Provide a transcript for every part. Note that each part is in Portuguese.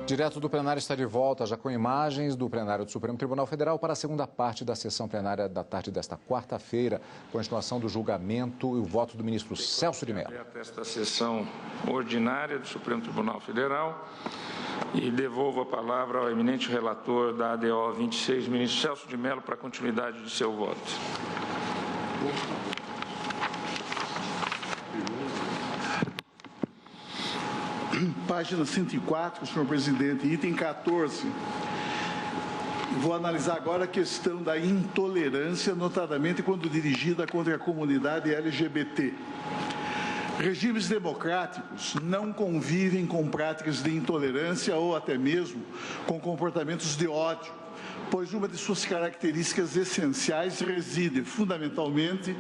Direto do plenário está de volta, já com imagens do plenário do Supremo Tribunal Federal para a segunda parte da sessão plenária da tarde desta quarta-feira, continuação do julgamento e o voto do ministro Celso de Mello. Esta sessão ordinária do Supremo Tribunal Federal e devolvo a palavra ao eminente relator da ADO 26, ministro Celso de Mello, para a continuidade de seu voto. Página 104, senhor presidente, item 14. Vou analisar agora a questão da intolerância, notadamente quando dirigida contra a comunidade LGBT. Regimes democráticos não convivem com práticas de intolerância ou até mesmo com comportamentos de ódio, pois uma de suas características essenciais reside fundamentalmente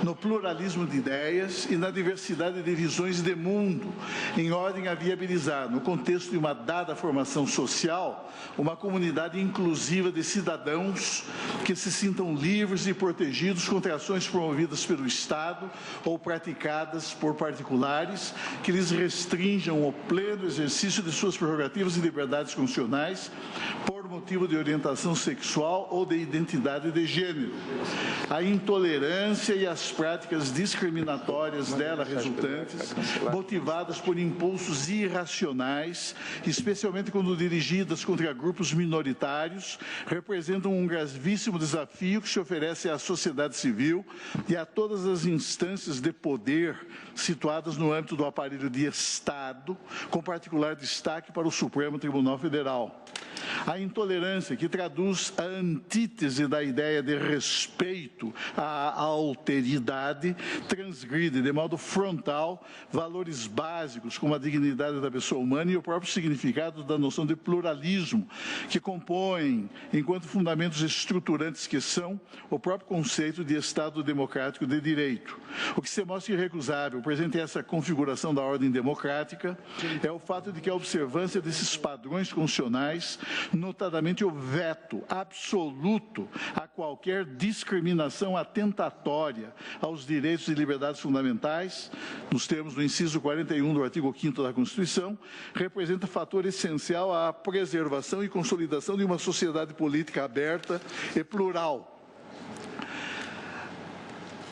no pluralismo de ideias e na diversidade de visões de mundo, em ordem a viabilizar, no contexto de uma dada formação social, uma comunidade inclusiva de cidadãos que se sintam livres e protegidos contra ações promovidas pelo Estado ou praticadas por particulares que lhes restringam o pleno exercício de suas prerrogativas e liberdades constitucionais por motivo de orientação sexual ou de identidade de gênero. A intolerância e as práticas discriminatórias dela resultantes, motivadas por impulsos irracionais, especialmente quando dirigidas contra grupos minoritários, representam um gravíssimo desafio que se oferece à sociedade civil e a todas as instâncias de poder situadas no âmbito do aparelho de Estado, com particular destaque para o Supremo Tribunal Federal. A intolerância, que traduz a antítese da ideia de respeito à alteridade, transgride de modo frontal valores básicos como a dignidade da pessoa humana e o próprio significado da noção de pluralismo, que compõem, enquanto fundamentos estruturantes que são, o próprio conceito de Estado democrático de direito. O que se mostra irrecusável presente essa configuração da ordem democrática é o fato de que a observância desses padrões constitucionais, notadamente o veto absoluto a qualquer discriminação atentatória aos direitos e liberdades fundamentais, nos termos do inciso 41 do artigo 5º da Constituição, representa fator essencial à preservação e consolidação de uma sociedade política aberta e plural.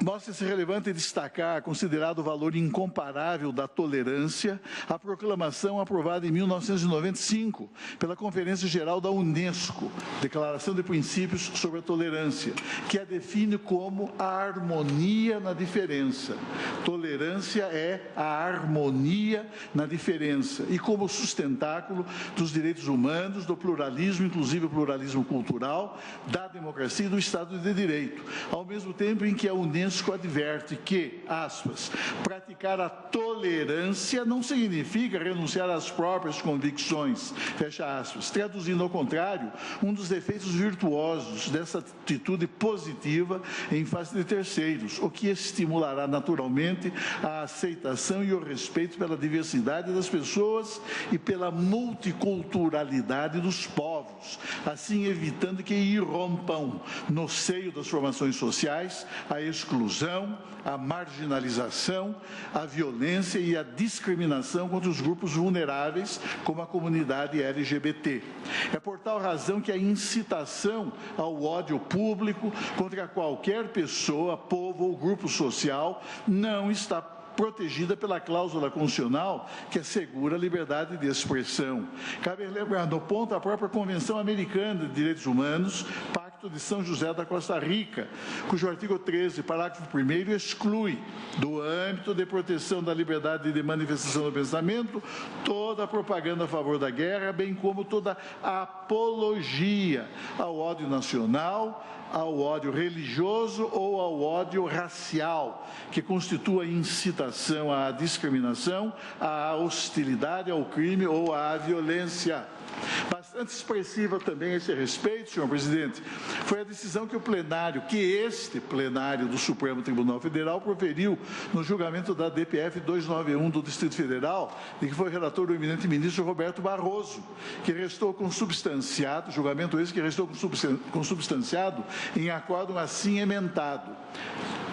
Mostra-se relevante destacar, considerado o valor incomparável da tolerância, a proclamação aprovada em 1995 pela Conferência Geral da Unesco, Declaração de Princípios sobre a Tolerância, que a define como a harmonia na diferença. Tolerância é a harmonia na diferença e como sustentáculo dos direitos humanos, do pluralismo, inclusive o pluralismo cultural, da democracia e do Estado de Direito, ao mesmo tempo em que a Unesco adverte que, aspas, praticar a tolerância não significa renunciar às próprias convicções, fecha aspas, traduzindo ao contrário, um dos efeitos virtuosos dessa atitude positiva em face de terceiros, o que estimulará naturalmente a aceitação e o respeito pela diversidade das pessoas e pela multiculturalidade dos povos, assim evitando que irrompam no seio das formações sociais a exclusão, a marginalização, a violência e a discriminação contra os grupos vulneráveis, como a comunidade LGBT. É por tal razão que a incitação ao ódio público contra qualquer pessoa, povo ou grupo social não está protegida pela cláusula constitucional que assegura a liberdade de expressão. Cabe lembrar, no ponto, a própria Convenção Americana de Direitos Humanos, Pacto de São José da Costa Rica, cujo artigo 13, parágrafo 1º, exclui do âmbito de proteção da liberdade de manifestação do pensamento toda a propaganda a favor da guerra, bem como toda a apologia ao ódio nacional, ao ódio religioso ou ao ódio racial, que constitua incitação à discriminação, à hostilidade, ao crime ou à violência. Bastante expressiva também a esse respeito, senhor presidente, foi a decisão que este plenário do Supremo Tribunal Federal proferiu no julgamento da DPF 291 do Distrito Federal, de que foi relator o eminente ministro Roberto Barroso, que restou consubstanciado, julgamento esse que restou consubstanciado em acórdão assim emendado.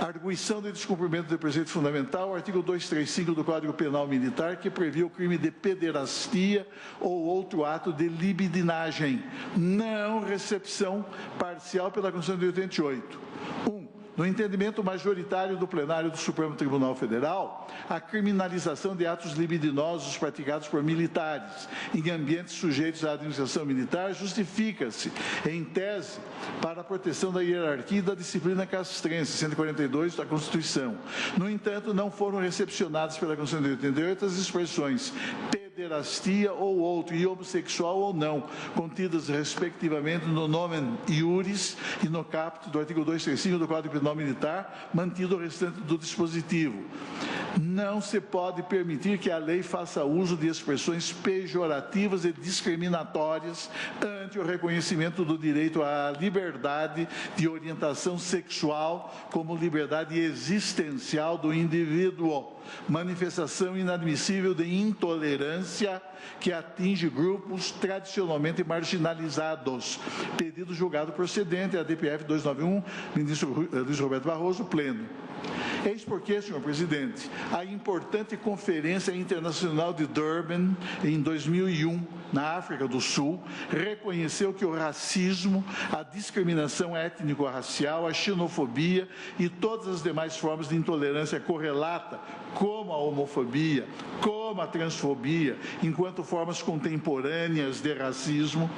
Arguição de descumprimento do preceito fundamental, artigo 235 do Código Penal Militar, que prevê o crime de pederastia ou outro ato de libidinagem, não recepção parcial pela Constituição de 88. No entendimento majoritário do plenário do Supremo Tribunal Federal, a criminalização de atos libidinosos praticados por militares em ambientes sujeitos à administração militar justifica-se, em tese, para a proteção da hierarquia e da disciplina castrense, 142 da Constituição. No entanto, não foram recepcionadas pela Constituição de 88 as expressões pederastia ou outro, e homossexual ou não, contidas respectivamente no nomen iuris e no caput do artigo 235 do Código Penal Militar, mantido o restante do dispositivo. Não se pode permitir que a lei faça uso de expressões pejorativas e discriminatórias ante o reconhecimento do direito à liberdade de orientação sexual como liberdade existencial do indivíduo. Manifestação inadmissível de intolerância que atinge grupos tradicionalmente marginalizados. Pedido julgado procedente, a DPF 291, ministro Luiz Roberto Barroso, pleno. Eis porque, senhor presidente, a importante Conferência Internacional de Durban, em 2001, na África do Sul, reconheceu que o racismo, a discriminação étnico-racial, a xenofobia e todas as demais formas de intolerância correlata, como a homofobia, como a transfobia, enquanto formas contemporâneas de racismo,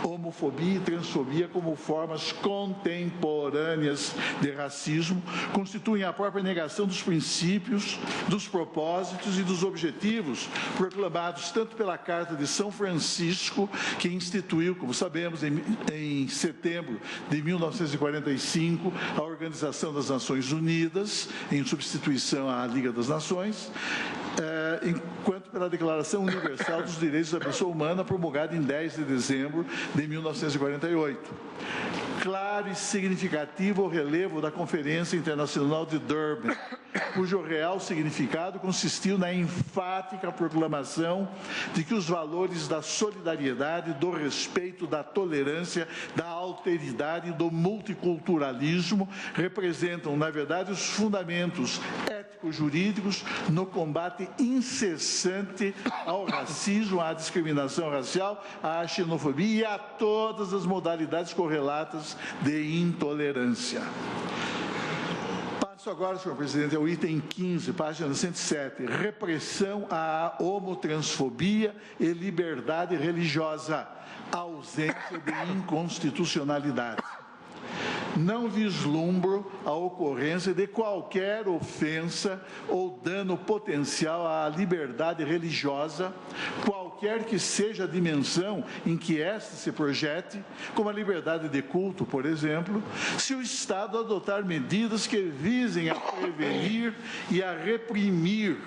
homofobia e transfobia como formas contemporâneas de racismo, constituem a própria negação dos princípios, dos propósitos e dos objetivos proclamados tanto pela Carta de São Francisco, que instituiu, como sabemos, em setembro de 1945, a Organização das Nações Unidas, em substituição à Liga das Nações, enquanto pela Declaração Universal dos Direitos da Pessoa Humana, promulgada em 10 de dezembro de 1948. Claro e significativo o relevo da Conferência Internacional de Durban, cujo real significado consistiu na enfática proclamação de que os valores da solidariedade, do respeito, da tolerância, da alteridade e do multiculturalismo representam, na verdade, os fundamentos ético-jurídicos no combate incessante ao racismo, à discriminação racial, à xenofobia e a todas as modalidades correlatas de intolerância. Passo agora, senhor presidente, ao item 15, página 107, repressão à homotransfobia e liberdade religiosa, ausência de inconstitucionalidade. Não vislumbro a ocorrência de qualquer ofensa ou dano potencial à liberdade religiosa, qualquer que seja a dimensão em que esta se projete, como a liberdade de culto, por exemplo, se o Estado adotar medidas que visem a prevenir e a reprimir,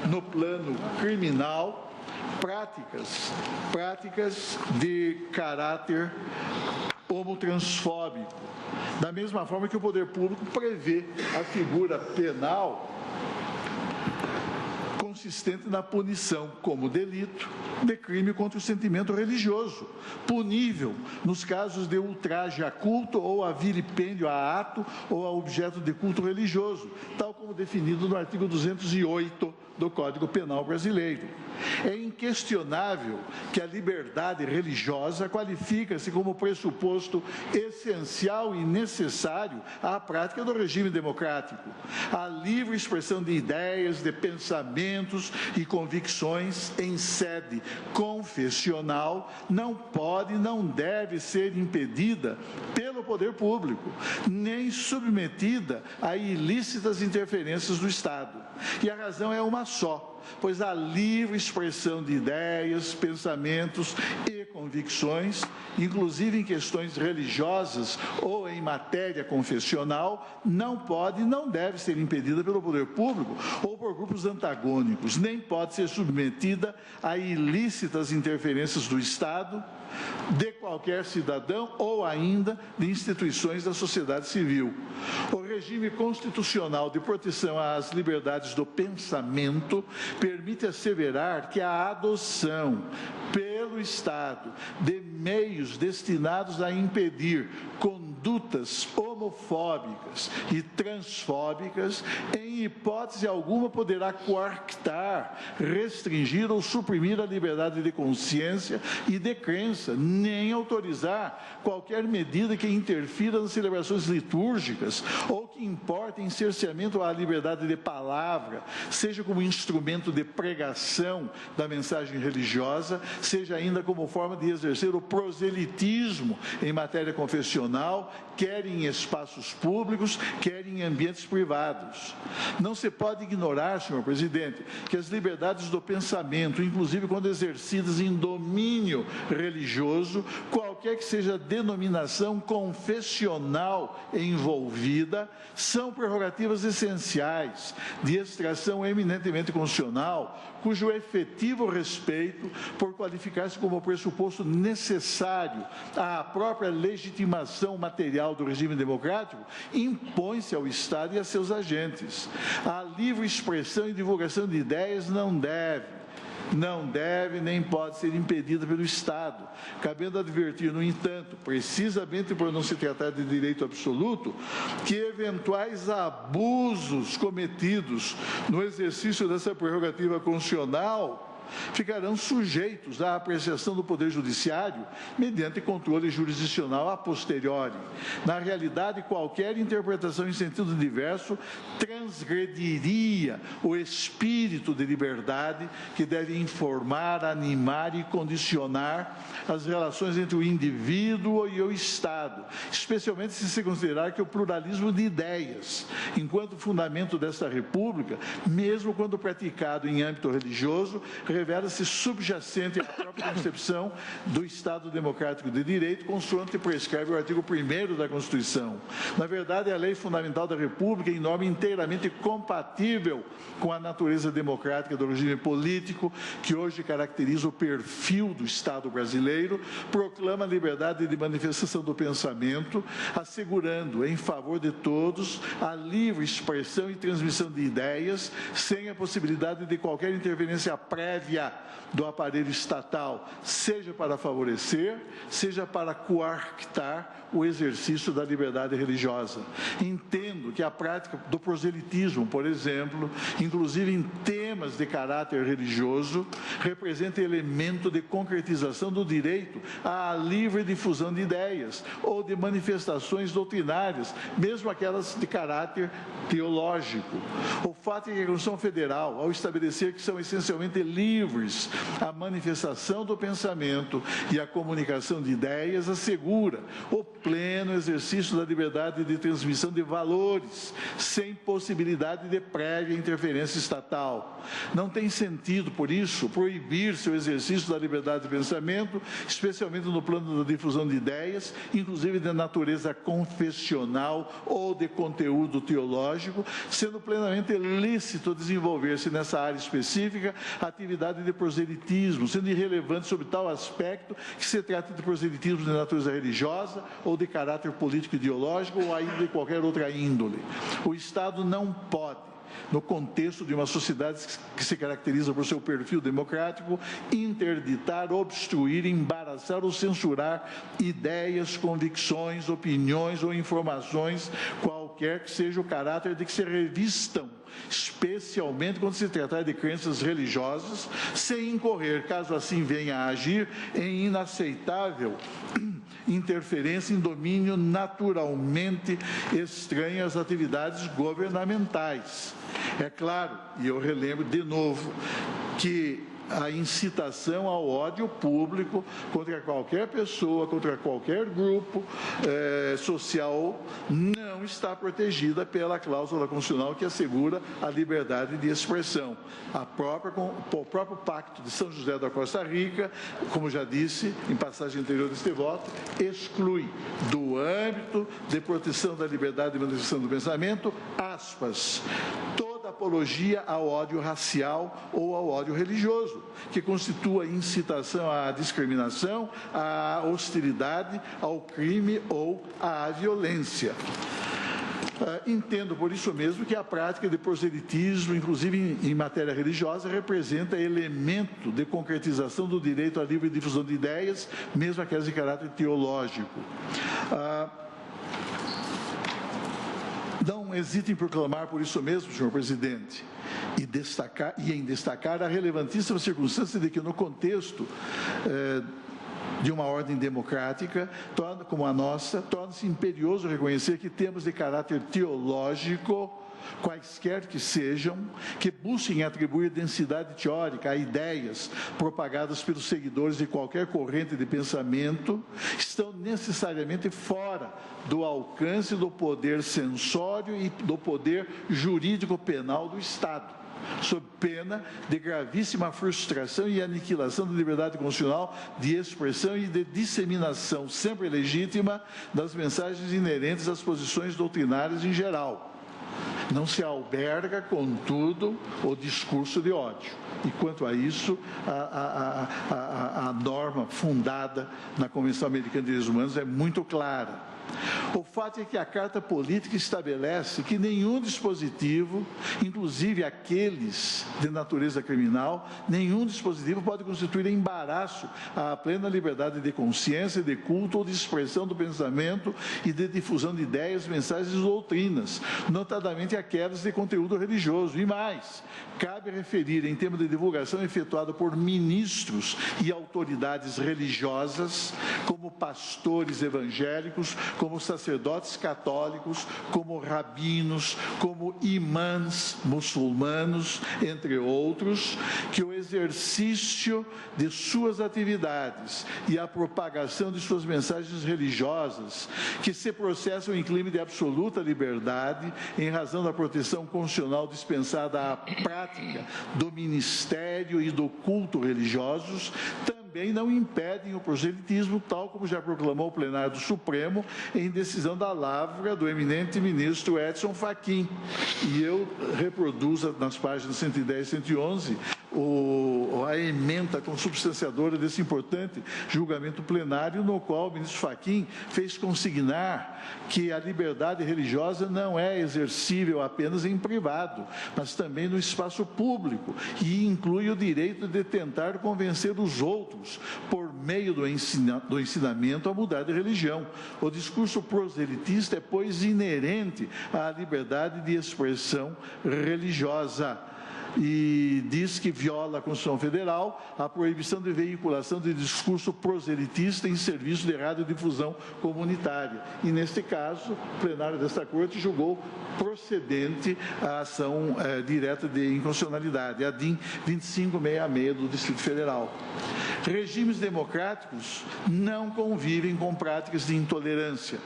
no plano criminal, práticas de caráter homotransfóbico, da mesma forma que o poder público prevê a figura penal consistente na punição como delito de crime contra o sentimento religioso, punível nos casos de ultraje a culto ou a vilipêndio a ato ou a objeto de culto religioso, tal como definido no artigo 208 do Código Penal brasileiro. É inquestionável que a liberdade religiosa qualifica-se como pressuposto essencial e necessário à prática do regime democrático. A livre expressão de ideias, de pensamentos e convicções em sede confessional não pode e não deve ser impedida pelo poder público, nem submetida a ilícitas interferências do Estado. E a razão é uma só, pois a livre expressão de ideias, pensamentos e convicções, inclusive em questões religiosas ou em matéria confessional, não pode e não deve ser impedida pelo poder público ou por grupos antagônicos, nem pode ser submetida a ilícitas interferências do Estado, de qualquer cidadão ou ainda de instituições da sociedade civil. O regime constitucional de proteção às liberdades do pensamento permite asseverar que a adoção pelo pelo Estado de meios destinados a impedir condutas homofóbicas e transfóbicas, em hipótese alguma poderá coartar, restringir ou suprimir a liberdade de consciência e de crença, nem autorizar qualquer medida que interfira nas celebrações litúrgicas ou que importe em cerceamento à liberdade de palavra, seja como instrumento de pregação da mensagem religiosa, seja ainda como forma de exercer o proselitismo em matéria confessional, quer em espaços públicos, quer em ambientes privados. Não se pode ignorar, senhor presidente, que as liberdades do pensamento, inclusive quando exercidas em domínio religioso, qualquer que seja a denominação confessional envolvida, são prerrogativas essenciais de extração eminentemente constitucional, cujo efetivo respeito, por qualificar-se como pressuposto necessário à própria legitimação material do regime democrático, impõe-se ao Estado e a seus agentes. A livre expressão e divulgação de ideias não deve nem pode ser impedida pelo Estado, cabendo advertir, no entanto, precisamente por não se tratar de direito absoluto, que eventuais abusos cometidos no exercício dessa prerrogativa constitucional ficarão sujeitos à apreciação do Poder Judiciário mediante controle jurisdicional a posteriori. Na realidade, qualquer interpretação em sentido diverso transgrediria o espírito de liberdade que deve informar, animar e condicionar as relações entre o indivíduo e o Estado, especialmente se se considerar que o pluralismo de ideias, enquanto fundamento desta República, mesmo quando praticado em âmbito religioso, revela-se subjacente à própria concepção do Estado Democrático de Direito, consoante prescreve o artigo 1º da Constituição. Na verdade, a lei fundamental da República, em norma inteiramente compatível com a natureza democrática do regime político, que hoje caracteriza o perfil do Estado brasileiro, proclama a liberdade de manifestação do pensamento, assegurando, em favor de todos, a livre expressão e transmissão de ideias, sem a possibilidade de qualquer interferência prévia do aparelho estatal, seja para favorecer, seja para coartar o exercício da liberdade religiosa. Entendo que a prática do proselitismo, por exemplo, inclusive em temas de caráter religioso, representa elemento de concretização do direito à livre difusão de ideias ou de manifestações doutrinárias, mesmo aquelas de caráter teológico. O fato é que a Constituição Federal, ao estabelecer que são essencialmente livres a manifestação do pensamento e a comunicação de ideias, assegura o pleno exercício da liberdade de transmissão de valores, sem possibilidade de prévia interferência estatal. Não tem sentido, por isso, proibir-se o exercício da liberdade de pensamento, especialmente no plano da difusão de ideias, inclusive de natureza confessional ou de conteúdo teológico, sendo plenamente lícito desenvolver-se nessa área específica a atividade de proselitismo, sendo irrelevante sobre tal aspecto que se trata de proselitismo de natureza religiosa ou de caráter político ideológico ou ainda de qualquer outra índole. O Estado não pode, no contexto de uma sociedade que se caracteriza por seu perfil democrático, interditar, obstruir, embaraçar ou censurar ideias, convicções, opiniões ou informações, qualquer que seja o caráter de que se revistam, especialmente quando se tratar de crenças religiosas, sem incorrer, caso assim venha a agir, em inaceitável interferência em domínio naturalmente estranho às atividades governamentais. É claro, e eu relembro de novo, que a incitação ao ódio público contra qualquer pessoa, contra qualquer grupo social, não está protegida pela cláusula constitucional que assegura a liberdade de expressão. O próprio Pacto de São José da Costa Rica, como já disse em passagem anterior deste voto, exclui do âmbito de proteção da liberdade de manifestação do pensamento, aspas, toda apologia ao ódio racial ou ao ódio religioso, que constitua incitação à discriminação, à hostilidade, ao crime ou à violência. Entendo, por isso mesmo, que a prática de proselitismo, inclusive em matéria religiosa, representa elemento de concretização do direito à livre difusão de ideias, mesmo aquelas de caráter teológico. Não hesite em proclamar, por isso mesmo, senhor presidente, em destacar a relevantíssima circunstância de que, no contexto de uma ordem democrática, como a nossa, torna-se imperioso reconhecer que temas de caráter teológico, quaisquer que sejam, que busquem atribuir densidade teórica a ideias propagadas pelos seguidores de qualquer corrente de pensamento, estão necessariamente fora do alcance do poder censório e do poder jurídico penal do Estado, sob pena de gravíssima frustração e aniquilação da liberdade constitucional de expressão e de disseminação sempre legítima das mensagens inerentes às posições doutrinárias em geral. Não se alberga, contudo, o discurso de ódio. E, quanto a isso, a norma fundada na Convenção Americana de Direitos Humanos é muito clara. O fato é que a Carta Política estabelece que nenhum dispositivo, inclusive aqueles de natureza criminal, nenhum dispositivo pode constituir embaraço à plena liberdade de consciência, de culto ou de expressão do pensamento e de difusão de ideias, mensagens e doutrinas, notadamente aquelas de conteúdo religioso. E mais, cabe referir, em termos de divulgação efetuada por ministros e autoridades religiosas, como pastores evangélicos, como sacerdotes católicos, como rabinos, como imãs muçulmanos, entre outros, que o exercício de suas atividades e a propagação de suas mensagens religiosas, que se processam em clima de absoluta liberdade, em razão da proteção constitucional dispensada à prática do ministério e do culto religiosos, também não impedem o proselitismo, tal como já proclamou o plenário do Supremo em decisão da lavra do eminente ministro Edson Fachin. E eu reproduzo nas páginas 110 e 111 a ementa consubstanciadora desse importante julgamento plenário, no qual o ministro Fachin fez consignar que a liberdade religiosa não é exercível apenas em privado, mas também no espaço público, e inclui o direito de tentar convencer os outros, por meio do ensinamento, a mudar de religião. O discurso proselitista é, pois, inerente à liberdade de expressão religiosa. E diz que viola a Constituição Federal a proibição de veiculação de discurso proselitista em serviço de radiodifusão comunitária. E, neste caso, o plenário desta Corte julgou procedente a ação direta de inconstitucionalidade, a DIN 2566 do Distrito Federal. Regimes democráticos não convivem com práticas de intolerância,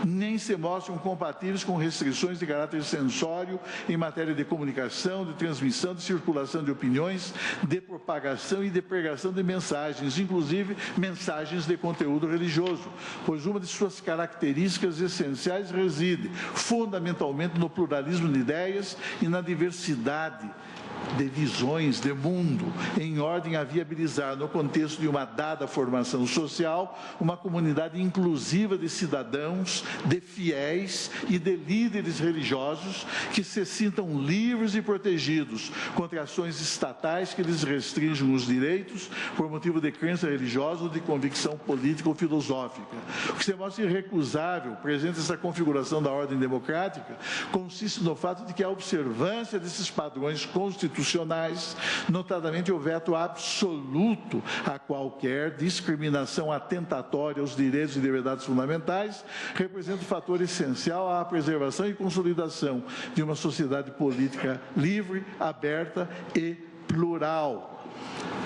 nem se mostram compatíveis com restrições de caráter censório em matéria de comunicação, de transmissão, de circulação de opiniões, de propagação e de pregação de mensagens, inclusive mensagens de conteúdo religioso, pois uma de suas características essenciais reside fundamentalmente no pluralismo de ideias e na diversidade de visões de mundo, em ordem a viabilizar, no contexto de uma dada formação social, uma comunidade inclusiva de cidadãos, de fiéis e de líderes religiosos que se sintam livres e protegidos contra ações estatais que lhes restringam os direitos por motivo de crença religiosa ou de convicção política ou filosófica. O que se mostra irrecusável, presente essa configuração da ordem democrática, consiste no fato de que a observância desses padrões constitucionais, notadamente o veto absoluto a qualquer discriminação atentatória aos direitos e liberdades fundamentais, representa um fator essencial à preservação e consolidação de uma sociedade política livre, aberta e plural.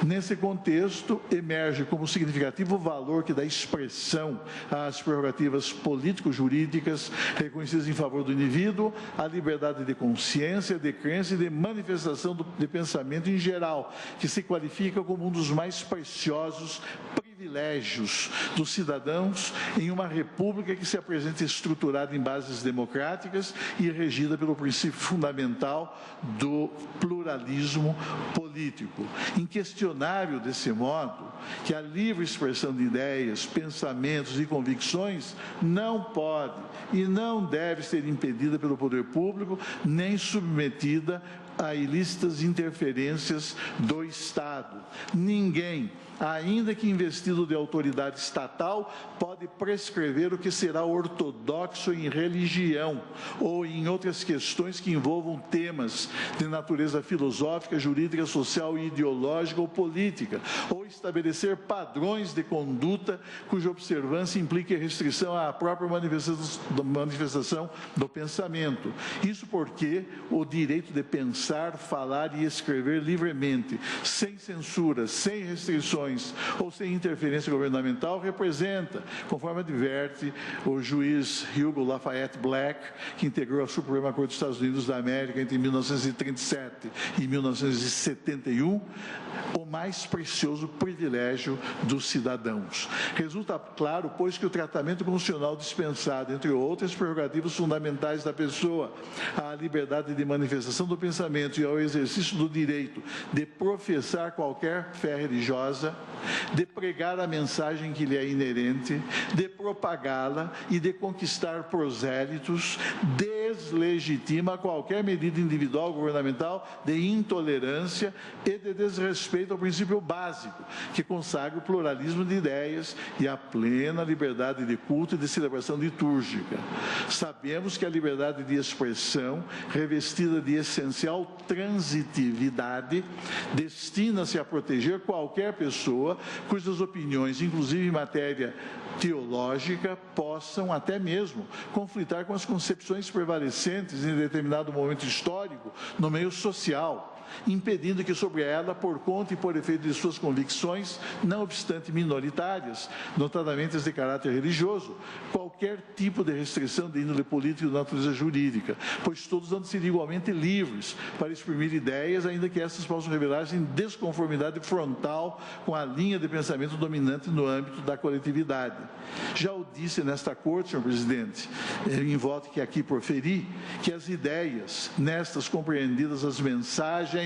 Nesse contexto, emerge como significativo o valor que dá expressão às prerrogativas político-jurídicas reconhecidas em favor do indivíduo, à liberdade de consciência, de crença e de manifestação de pensamento em geral, que se qualifica como um dos mais preciosos privilégios privilégios dos cidadãos em uma república que se apresenta estruturada em bases democráticas e regida pelo princípio fundamental do pluralismo político. Inquestionável desse modo que a livre expressão de ideias, pensamentos e convicções não pode e não deve ser impedida pelo poder público, nem submetida a ilícitas interferências do Estado. Ninguém, ainda que investido de autoridade estatal, pode prescrever o que será ortodoxo em religião ou em outras questões que envolvam temas de natureza filosófica, jurídica, social, ideológica ou política, ou estabelecer padrões de conduta cuja observância implique restrição à própria manifestação do pensamento. Isso porque o direito de pensar, falar e escrever livremente, sem censura, sem restrições ou sem interferência governamental, representa, conforme adverte o juiz Hugo Lafayette Black, que integrou a Suprema Corte dos Estados Unidos da América entre 1937 e 1971, o mais precioso privilégio dos cidadãos. Resulta claro, pois, que o tratamento constitucional dispensado, entre outras prerrogativas fundamentais da pessoa, à liberdade de manifestação do pensamento e ao exercício do direito de professar qualquer fé religiosa, de pregar a mensagem que lhe é inerente, de propagá-la e de conquistar prosélitos, deslegitima qualquer medida individual governamental de intolerância e de desrespeito ao princípio básico, que consagra o pluralismo de ideias e a plena liberdade de culto e de celebração litúrgica. Sabemos que a liberdade de expressão, revestida de essencial transitividade, destina-se a proteger qualquer pessoa cujas opiniões, inclusive em matéria teológica, possam até mesmo conflitar com as concepções prevalecentes em determinado momento histórico no meio social, impedindo que sobre ela, por conta e por efeito de suas convicções, não obstante minoritárias, notadamente as de caráter religioso, qualquer tipo de restrição de índole política e de natureza jurídica, pois todos han de ser igualmente livres para exprimir ideias, ainda que essas possam revelar-se em desconformidade frontal com a linha de pensamento dominante no âmbito da coletividade. Já o disse nesta Corte, senhor presidente, em voto que aqui proferi, que as ideias, nestas compreendidas as mensagens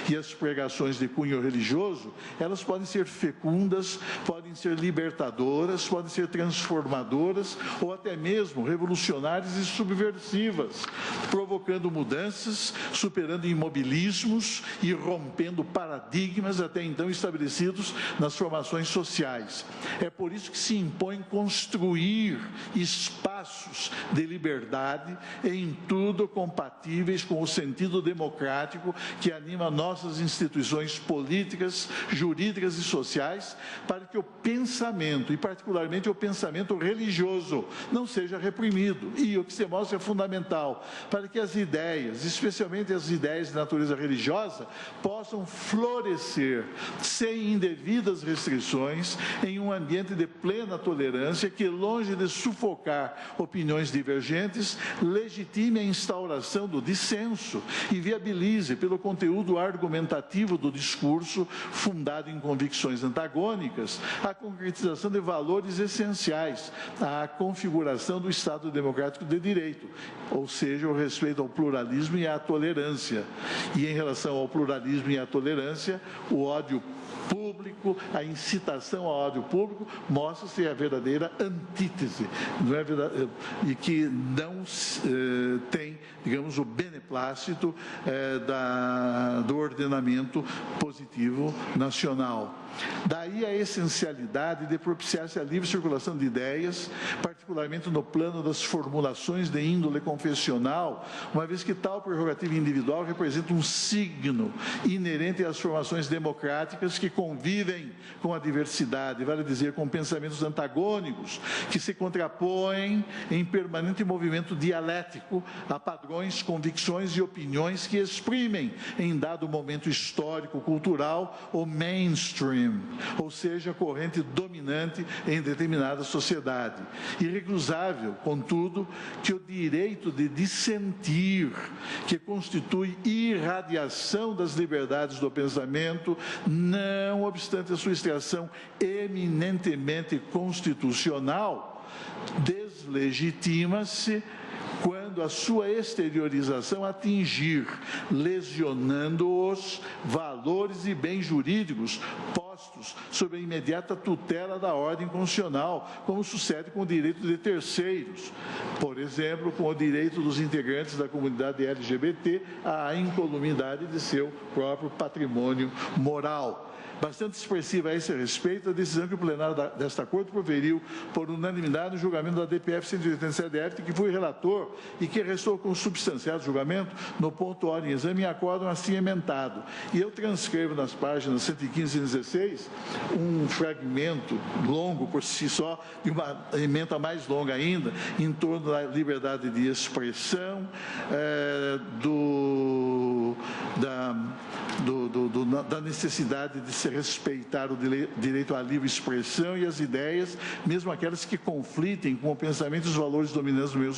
e as pregações de cunho religioso, elas podem ser fecundas, podem ser libertadoras, podem ser transformadoras ou até mesmo revolucionárias e subversivas, provocando mudanças, superando imobilismos e rompendo paradigmas até então estabelecidos nas formações sociais. É por isso que se impõe construir espaços de liberdade em tudo compatíveis com o sentido democrático que anima nossas instituições políticas, jurídicas e sociais, para que o pensamento, e particularmente o pensamento religioso, não seja reprimido. E o que se mostra é fundamental, para que as ideias, especialmente as ideias de natureza religiosa, possam florescer sem indevidas restrições, em um ambiente de plena tolerância que, longe de sufocar opiniões divergentes, legitime a instauração do dissenso e viabilize, pelo conteúdo argumentativo do discurso, fundado em convicções antagônicas, a concretização de valores essenciais à configuração do Estado democrático de direito, ou seja, o respeito ao pluralismo e à tolerância. E em relação ao pluralismo e à tolerância, o ódio público, a incitação ao ódio público, mostra-se a verdadeira antítese, não é verdade? E que não tem, digamos, o beneplácito do ordenamento positivo nacional. Daí a essencialidade de propiciar-se a livre circulação de ideias, particularmente no plano das formulações de índole confessional, uma vez que tal prerrogativa individual representa um signo inerente às formações democráticas que convivem com a diversidade, vale dizer, com pensamentos antagônicos, que se contrapõem em permanente movimento dialético a padrões jargões, convicções e opiniões que exprimem, em dado momento histórico, cultural, o mainstream, ou seja, a corrente dominante em determinada sociedade. Irrecusável, contudo, que o direito de dissentir, que constitui irradiação das liberdades do pensamento, não obstante a sua extração eminentemente constitucional, deslegitima-se quando a sua exteriorização atingir, lesionando os valores e bens jurídicos postos sob a imediata tutela da ordem constitucional, como sucede com o direito de terceiros, por exemplo, com o direito dos integrantes da comunidade LGBT à incolumidade de seu próprio patrimônio moral. Bastante expressiva a esse respeito a decisão que o plenário desta Corte proferiu por unanimidade no julgamento da DPF 187-F, que fui relator e que restou consubstanciado julgamento no ponto ordem em exame em acórdão assim emendado. E eu transcrevo nas páginas 115 e 16 um fragmento longo por si só, de uma emenda mais longa ainda, em torno da liberdade de expressão, da necessidade de se respeitar o direito à livre expressão e as ideias, mesmo aquelas que conflitem com o pensamento e os valores dominantes do meio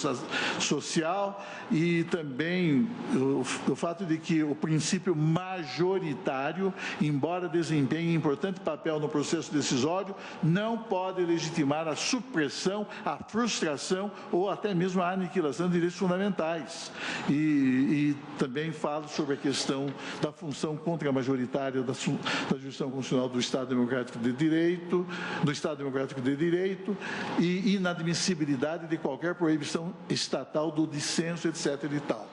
social, e também o fato de que o princípio majoritário, embora desempenhe importante papel no processo decisório, não pode legitimar a supressão, a frustração ou até mesmo a aniquilação de direitos fundamentais. E também falo sobre a questão da função contra-majoritária da jurisdição constitucional do Estado Democrático de Direito, e inadmissibilidade de qualquer proibição estatal do dissenso, etc. e tal.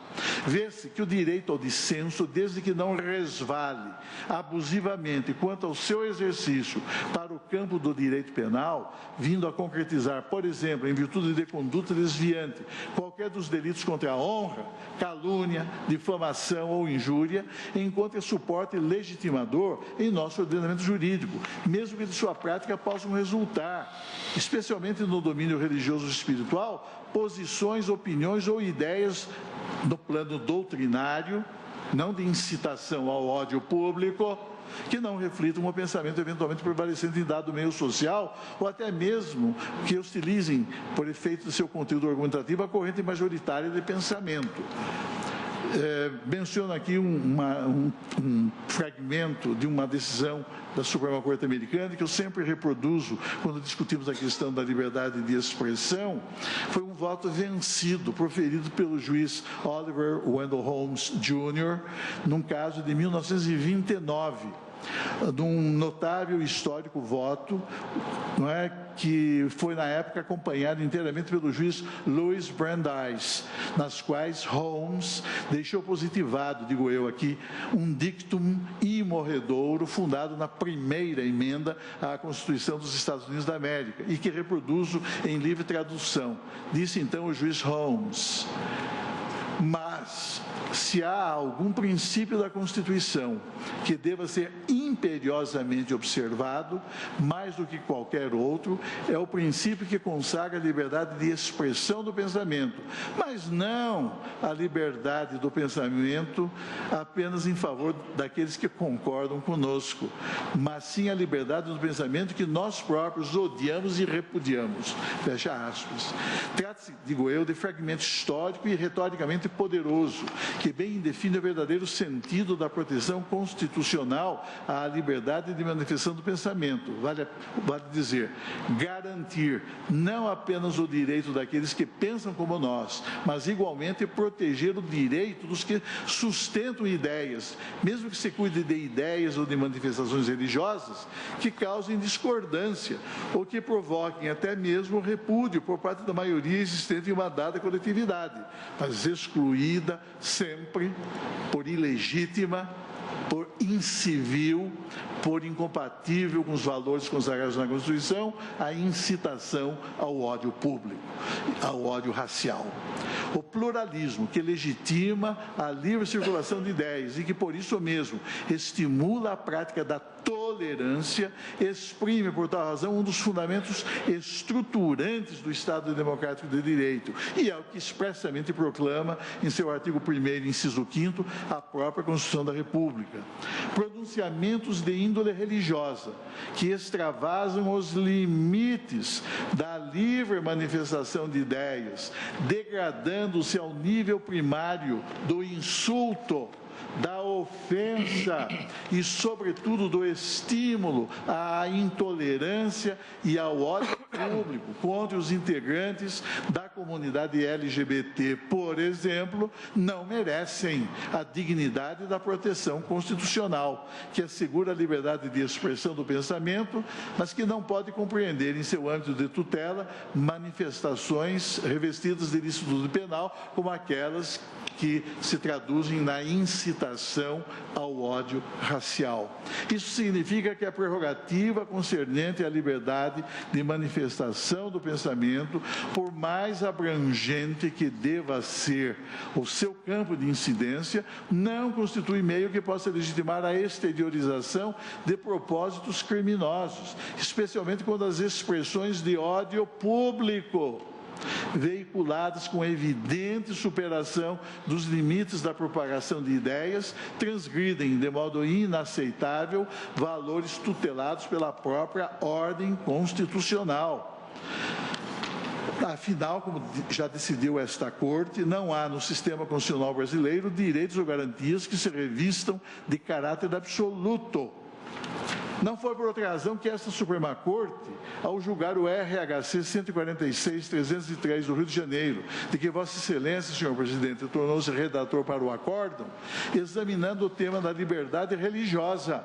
Vê-se que o direito ao dissenso, desde que não resvale abusivamente quanto ao seu exercício para o campo do direito penal, vindo a concretizar, por exemplo, em virtude de conduta desviante, qualquer dos delitos contra a honra, calúnia, difamação ou injúria, encontre suporte legitimador em nosso ordenamento jurídico, mesmo que de sua prática possam resultar, especialmente no domínio religioso e espiritual, posições, opiniões ou ideias no plano doutrinário, não de incitação ao ódio público, que não reflitam o pensamento eventualmente prevalecente em dado meio social, ou até mesmo que hostilizem, por efeito do seu conteúdo argumentativo, a corrente majoritária de pensamento. Menciono aqui um fragmento de uma decisão da Suprema Corte Americana, que eu sempre reproduzo quando discutimos a questão da liberdade de expressão. Foi um voto vencido, proferido pelo juiz Oliver Wendell Holmes Jr., num caso de 1929, de um notável histórico voto, não é, que foi na época acompanhado inteiramente pelo juiz Louis Brandeis, nas quais Holmes deixou positivado, digo eu aqui, um dictum imorredouro fundado na primeira emenda à Constituição dos Estados Unidos da América e que reproduzo em livre tradução. Disse então o juiz Holmes: mas se há algum princípio da Constituição que deva ser imperiosamente observado, mais do que qualquer outro, é o princípio que consagra a liberdade de expressão do pensamento, mas não a liberdade do pensamento apenas em favor daqueles que concordam conosco, mas sim a liberdade do pensamento que nós próprios odiamos e repudiamos. Fecha aspas. Trata-se, digo eu, de fragmento histórico e retoricamente poderoso, que bem define o verdadeiro sentido da proteção constitucional à liberdade de manifestação do pensamento. Vale dizer, garantir não apenas o direito daqueles que pensam como nós, mas igualmente proteger o direito dos que sustentam ideias, mesmo que se cuide de ideias ou de manifestações religiosas que causem discordância ou que provoquem até mesmo repúdio por parte da maioria existente em uma dada coletividade, mas excluída sempre por ilegítima, por incivil, por incompatível com os valores consagrados na Constituição, a incitação ao ódio público, ao ódio racial. O pluralismo que legitima a livre circulação de ideias e que, por isso mesmo, estimula a prática da tolerância tolerância, exprime, por tal razão, um dos fundamentos estruturantes do Estado Democrático de Direito, e é o que expressamente proclama, em seu artigo 1º, inciso 5º, a própria Constituição da República. Pronunciamentos de índole religiosa, que extravasam os limites da livre manifestação de ideias, degradando-se ao nível primário do insulto, da ofensa e, sobretudo, do estímulo à intolerância e ao ódio público contra os integrantes da comunidade LGBT, por exemplo, não merecem a dignidade da proteção constitucional, que assegura a liberdade de expressão do pensamento, mas que não pode compreender, em seu âmbito de tutela, manifestações revestidas de ilícito penal, como aquelas que se traduzem na incitação ao ódio racial. Isso significa que a prerrogativa concernente à liberdade de manifestação do pensamento, por mais abrangente que deva ser o seu campo de incidência, não constitui meio que possa legitimar a exteriorização de propósitos criminosos, especialmente quando as expressões de ódio público, veiculadas com evidente superação dos limites da propagação de ideias, transgridem de modo inaceitável valores tutelados pela própria ordem constitucional. Afinal, como já decidiu esta Corte, não há no sistema constitucional brasileiro direitos ou garantias que se revistam de caráter absoluto. Não foi por outra razão que esta Suprema Corte, ao julgar o RHC 146-303 do Rio de Janeiro, de que Vossa Excelência, senhor presidente, tornou-se redator para o acórdão, examinando o tema da liberdade religiosa,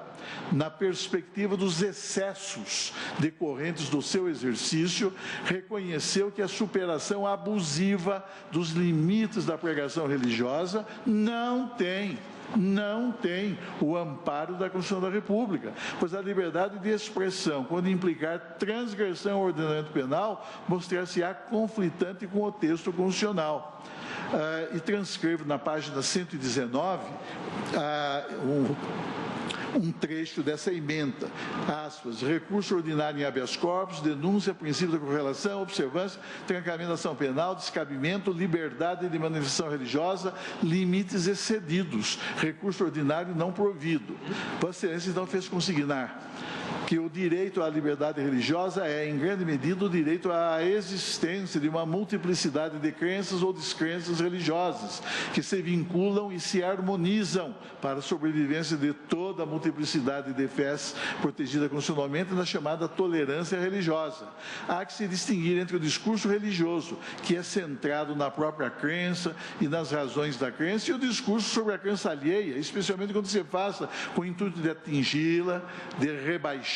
na perspectiva dos excessos decorrentes do seu exercício, reconheceu que a superação abusiva dos limites da pregação religiosa não tem o amparo da Constituição da República, pois a liberdade de expressão, quando implicar transgressão ao ordenamento penal, mostrar-se-á conflitante com o texto constitucional. E transcrevo na página 119 um trecho dessa emenda, aspas, recurso ordinário em habeas corpus, denúncia, princípio da correlação, observância, trancamento da ação penal, descabimento, liberdade de manifestação religiosa, limites excedidos, recurso ordinário não provido. Vossa Excelência, então, fez consignar que o direito à liberdade religiosa é, em grande medida, o direito à existência de uma multiplicidade de crenças ou descrenças religiosas, que se vinculam e se harmonizam para a sobrevivência de toda a multiplicidade de fés protegida constitucionalmente na chamada tolerância religiosa. Há que se distinguir entre o discurso religioso, que é centrado na própria crença e nas razões da crença, e o discurso sobre a crença alheia, especialmente quando se faça com o intuito de atingi-la, de rebaixá-la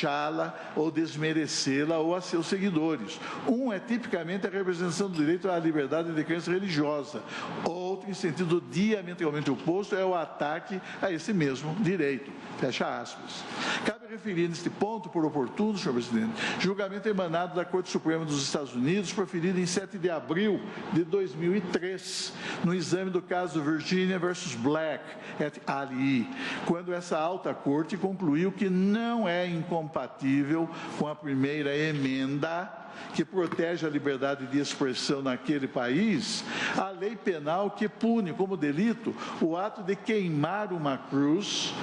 ou desmerecê-la ou a seus seguidores. Um é tipicamente a representação do direito à liberdade de crença religiosa. Outro, em sentido diametralmente oposto, é o ataque a esse mesmo direito. Fecha aspas. Cabe referir neste ponto, por oportuno, senhor presidente, julgamento emanado da Corte Suprema dos Estados Unidos, proferido em 7 de abril de 2003, no exame do caso Virginia versus Black et al., quando essa alta corte concluiu que não é incompatível com a primeira emenda que protege a liberdade de expressão naquele país, a lei penal que pune como delito o ato de queimar uma cruz,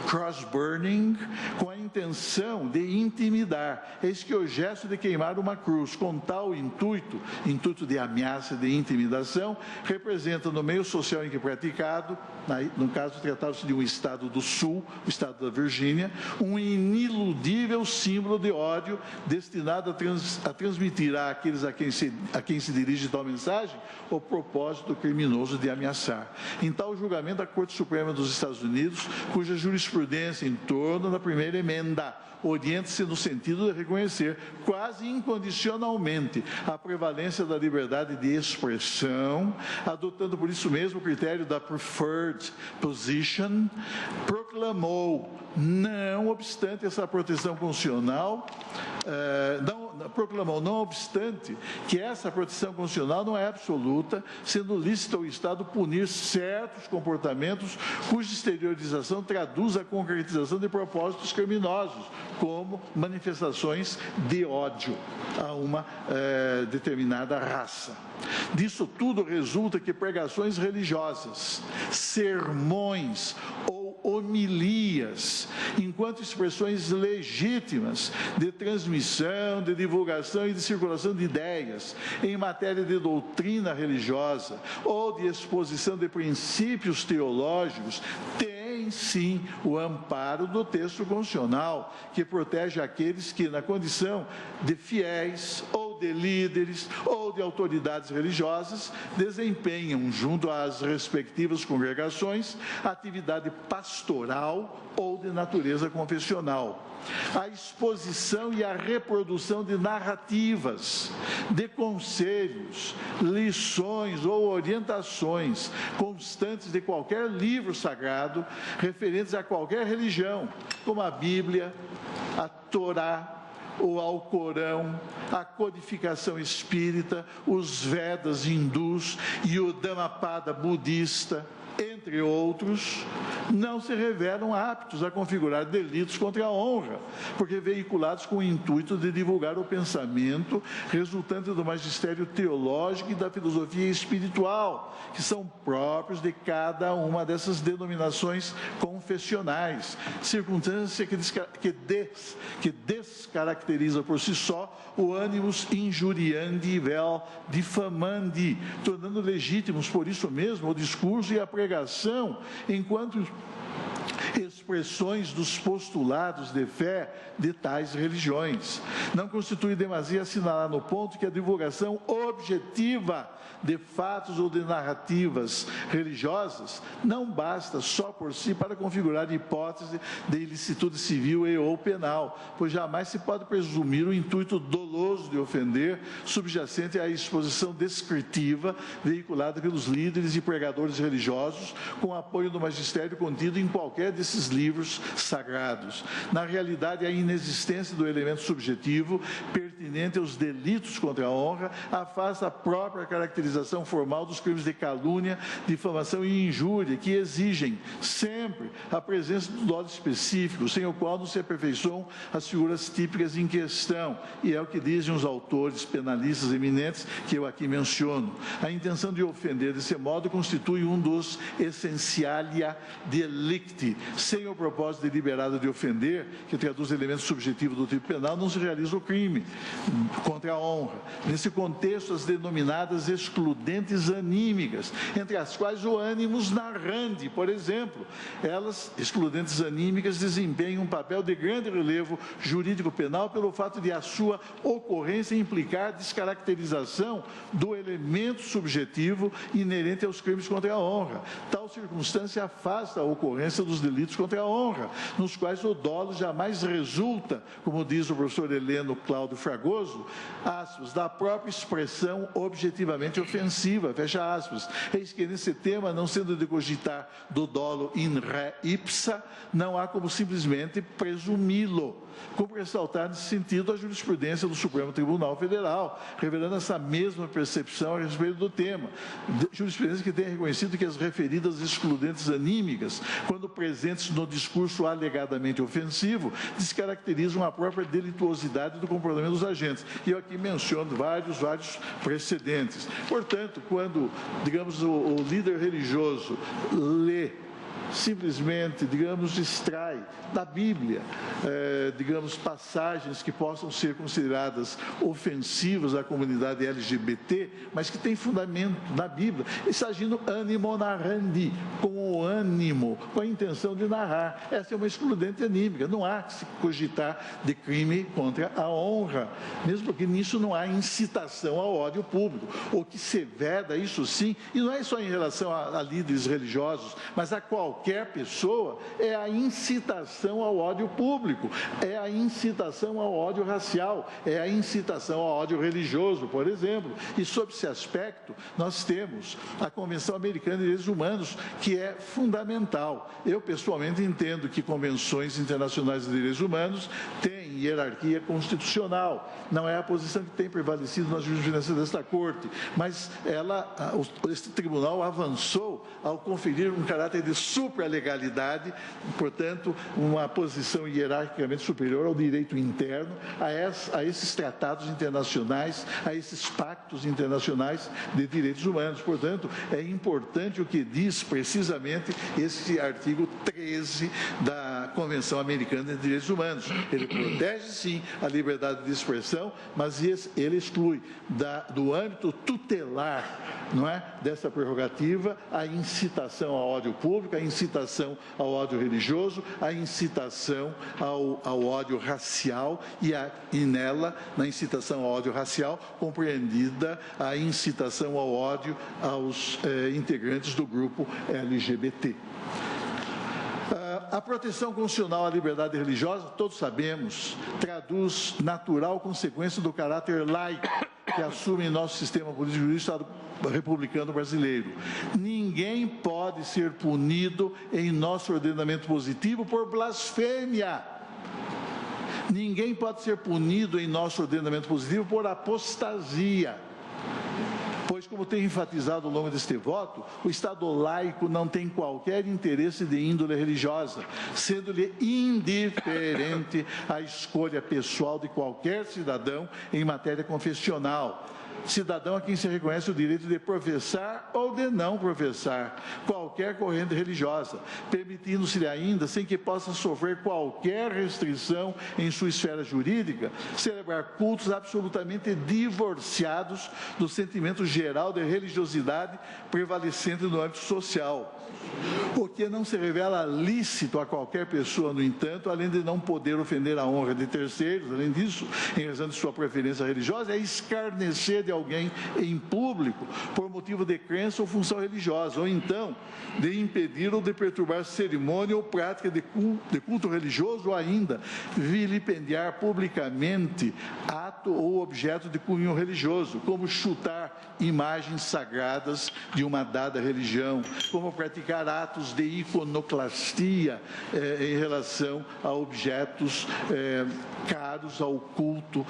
cross burning, com a intenção de intimidar. Eis que o gesto de queimar uma cruz com tal intuito de ameaça, de intimidação, representa no meio social em que praticado, no caso tratava-se de um estado do sul, o estado da Virgínia, um iniludível símbolo de ódio destinado a transmitir àqueles a quem se dirige tal mensagem o propósito criminoso de ameaçar. Em tal julgamento, a Corte Suprema dos Estados Unidos, cuja jurisprudência em torno da primeira emenda orienta-se no sentido de reconhecer quase incondicionalmente a prevalência da liberdade de expressão, adotando por isso mesmo o critério da preferred position, proclamou, não obstante essa proteção constitucional, proclamou, não obstante, que essa proteção constitucional não é absoluta, sendo lícito ao Estado punir certos comportamentos cuja exteriorização traduz a concretização de propósitos criminosos, como manifestações de ódio a uma determinada raça. Disso tudo resulta que pregações religiosas, sermões ou homilias, enquanto expressões legítimas de transmissão, de divulgação e de circulação de ideias em matéria de doutrina religiosa ou de exposição de princípios teológicos, tem sim o amparo do texto constitucional, que protege aqueles que, na condição de fiéis ou de líderes ou de autoridades religiosas, desempenham, junto às respectivas congregações, atividade pastoral ou de natureza confessional. A exposição e a reprodução de narrativas, de conselhos, lições ou orientações constantes de qualquer livro sagrado referentes a qualquer religião, como a Bíblia, a Torá, o Alcorão, a codificação espírita, os Vedas hindus e o Dhammapada budista, entre outros, não se revelam aptos a configurar delitos contra a honra, porque veiculados com o intuito de divulgar o pensamento resultante do magistério teológico e da filosofia espiritual, que são próprios de cada uma dessas denominações confessionais, circunstância que descaracteriza por si só o animus injuriandi vel diffamandi, tornando legítimos por isso mesmo o discurso e a pregação, enquanto expressões dos postulados de fé de tais religiões. Não constitui demasia assinalar no ponto que a divulgação objetiva de fatos ou de narrativas religiosas não basta só por si para configurar hipótese de ilicitude civil e ou penal, pois jamais se pode presumir o intuito doloso de ofender subjacente à exposição descritiva veiculada pelos líderes e pregadores religiosos com apoio do magistério contido em qualquer desses livros sagrados. Na realidade, a inexistência do elemento subjetivo pertinente aos delitos contra a honra afasta a própria caracterização formal dos crimes de calúnia, difamação e injúria, que exigem sempre a presença do dolo específico, sem o qual não se aperfeiçoam as figuras típicas em questão, e é o que dizem os autores penalistas eminentes que eu aqui menciono. A intenção de ofender desse modo constitui um dos essentialia delicti. Sem o propósito deliberado de ofender, que traduz elementos subjetivos do tipo penal, não se realiza o crime contra a honra. Nesse contexto, as denominadas excludentes anímicas, entre as quais o animus narrandi, por exemplo, elas, excludentes anímicas, desempenham um papel de grande relevo jurídico penal pelo fato de a sua ocorrência implicar descaracterização do elemento subjetivo inerente aos crimes contra a honra. Tal circunstância afasta a ocorrência dos delitos contra a honra, nos quais o dolo jamais resulta, como diz o professor Heleno Cláudio Fragoso, aspas, da própria expressão objetivamente ofensiva, fecha aspas. Eis que nesse tema, não sendo de cogitar do dolo in re ipsa, não há como simplesmente presumi-lo. Como ressaltar nesse sentido a jurisprudência do Supremo Tribunal Federal, revelando essa mesma percepção a respeito do tema. Jurisprudência que tem reconhecido que as referidas excludentes anímicas, quando presentes no discurso alegadamente ofensivo, descaracterizam a própria delituosidade do comportamento dos agentes. E eu aqui menciono vários precedentes. Portanto, quando, digamos, o líder religioso lê, simplesmente, digamos, extrai da Bíblia, digamos, passagens que possam ser consideradas ofensivas à comunidade LGBT, mas que tem fundamento na Bíblia, está agindo animo narrandi, com o ânimo, com a intenção de narrar. Essa é uma excludente anímica, não há que se cogitar de crime contra a honra, mesmo porque nisso não há incitação ao ódio público. O que se veda, isso sim, e não é só em relação a líderes religiosos, mas a qualquer qualquer pessoa é a incitação ao ódio público, é a incitação ao ódio racial, é a incitação ao ódio religioso, por exemplo. E sob esse aspecto, nós temos a Convenção Americana de Direitos Humanos, que é fundamental. Eu, pessoalmente, entendo que convenções internacionais de direitos humanos têm hierarquia constitucional. Não é a posição que tem prevalecido na jurisprudência desta Corte, mas este tribunal avançou ao conferir um caráter de supralegalidade, portanto, uma posição hierarquicamente superior ao direito interno, a esses tratados internacionais, a esses pactos internacionais de direitos humanos. Portanto, é importante o que diz precisamente esse artigo 13 da Convenção Americana de Direitos Humanos. Ele protege, sim, a liberdade de expressão, mas ele exclui do âmbito tutelar, não é, dessa prerrogativa, a incitação ao ódio público, a incitação ao ódio religioso, a incitação ao ódio racial e nela, na incitação ao ódio racial, compreendida a incitação ao ódio aos integrantes do grupo LGBT. A proteção constitucional à liberdade religiosa, todos sabemos, traduz natural consequência do caráter laico que assume em nosso sistema político do Estado republicano brasileiro. Ninguém pode ser punido em nosso ordenamento positivo por blasfêmia. Ninguém pode ser punido em nosso ordenamento positivo por apostasia. Pois, como tenho enfatizado ao longo deste voto, o Estado laico não tem qualquer interesse de índole religiosa, sendo-lhe indiferente a escolha pessoal de qualquer cidadão em matéria confessional. Cidadão a quem se reconhece o direito de professar ou de não professar qualquer corrente religiosa, permitindo-se-lhe ainda, sem que possa sofrer qualquer restrição em sua esfera jurídica, celebrar cultos absolutamente divorciados do sentimento geral de religiosidade prevalecente no âmbito social. O que não se revela lícito a qualquer pessoa, no entanto, além de não poder ofender a honra de terceiros, além disso, em razão de sua preferência religiosa, é escarnecer de alguém em público por motivo de crença ou função religiosa, ou então de impedir ou de perturbar cerimônia ou prática de culto religioso, ou ainda vilipendiar publicamente ato ou objeto de cunho religioso, como chutar imagens sagradas de uma dada religião, como praticar atos de iconoclastia em relação a objetos caros ao culto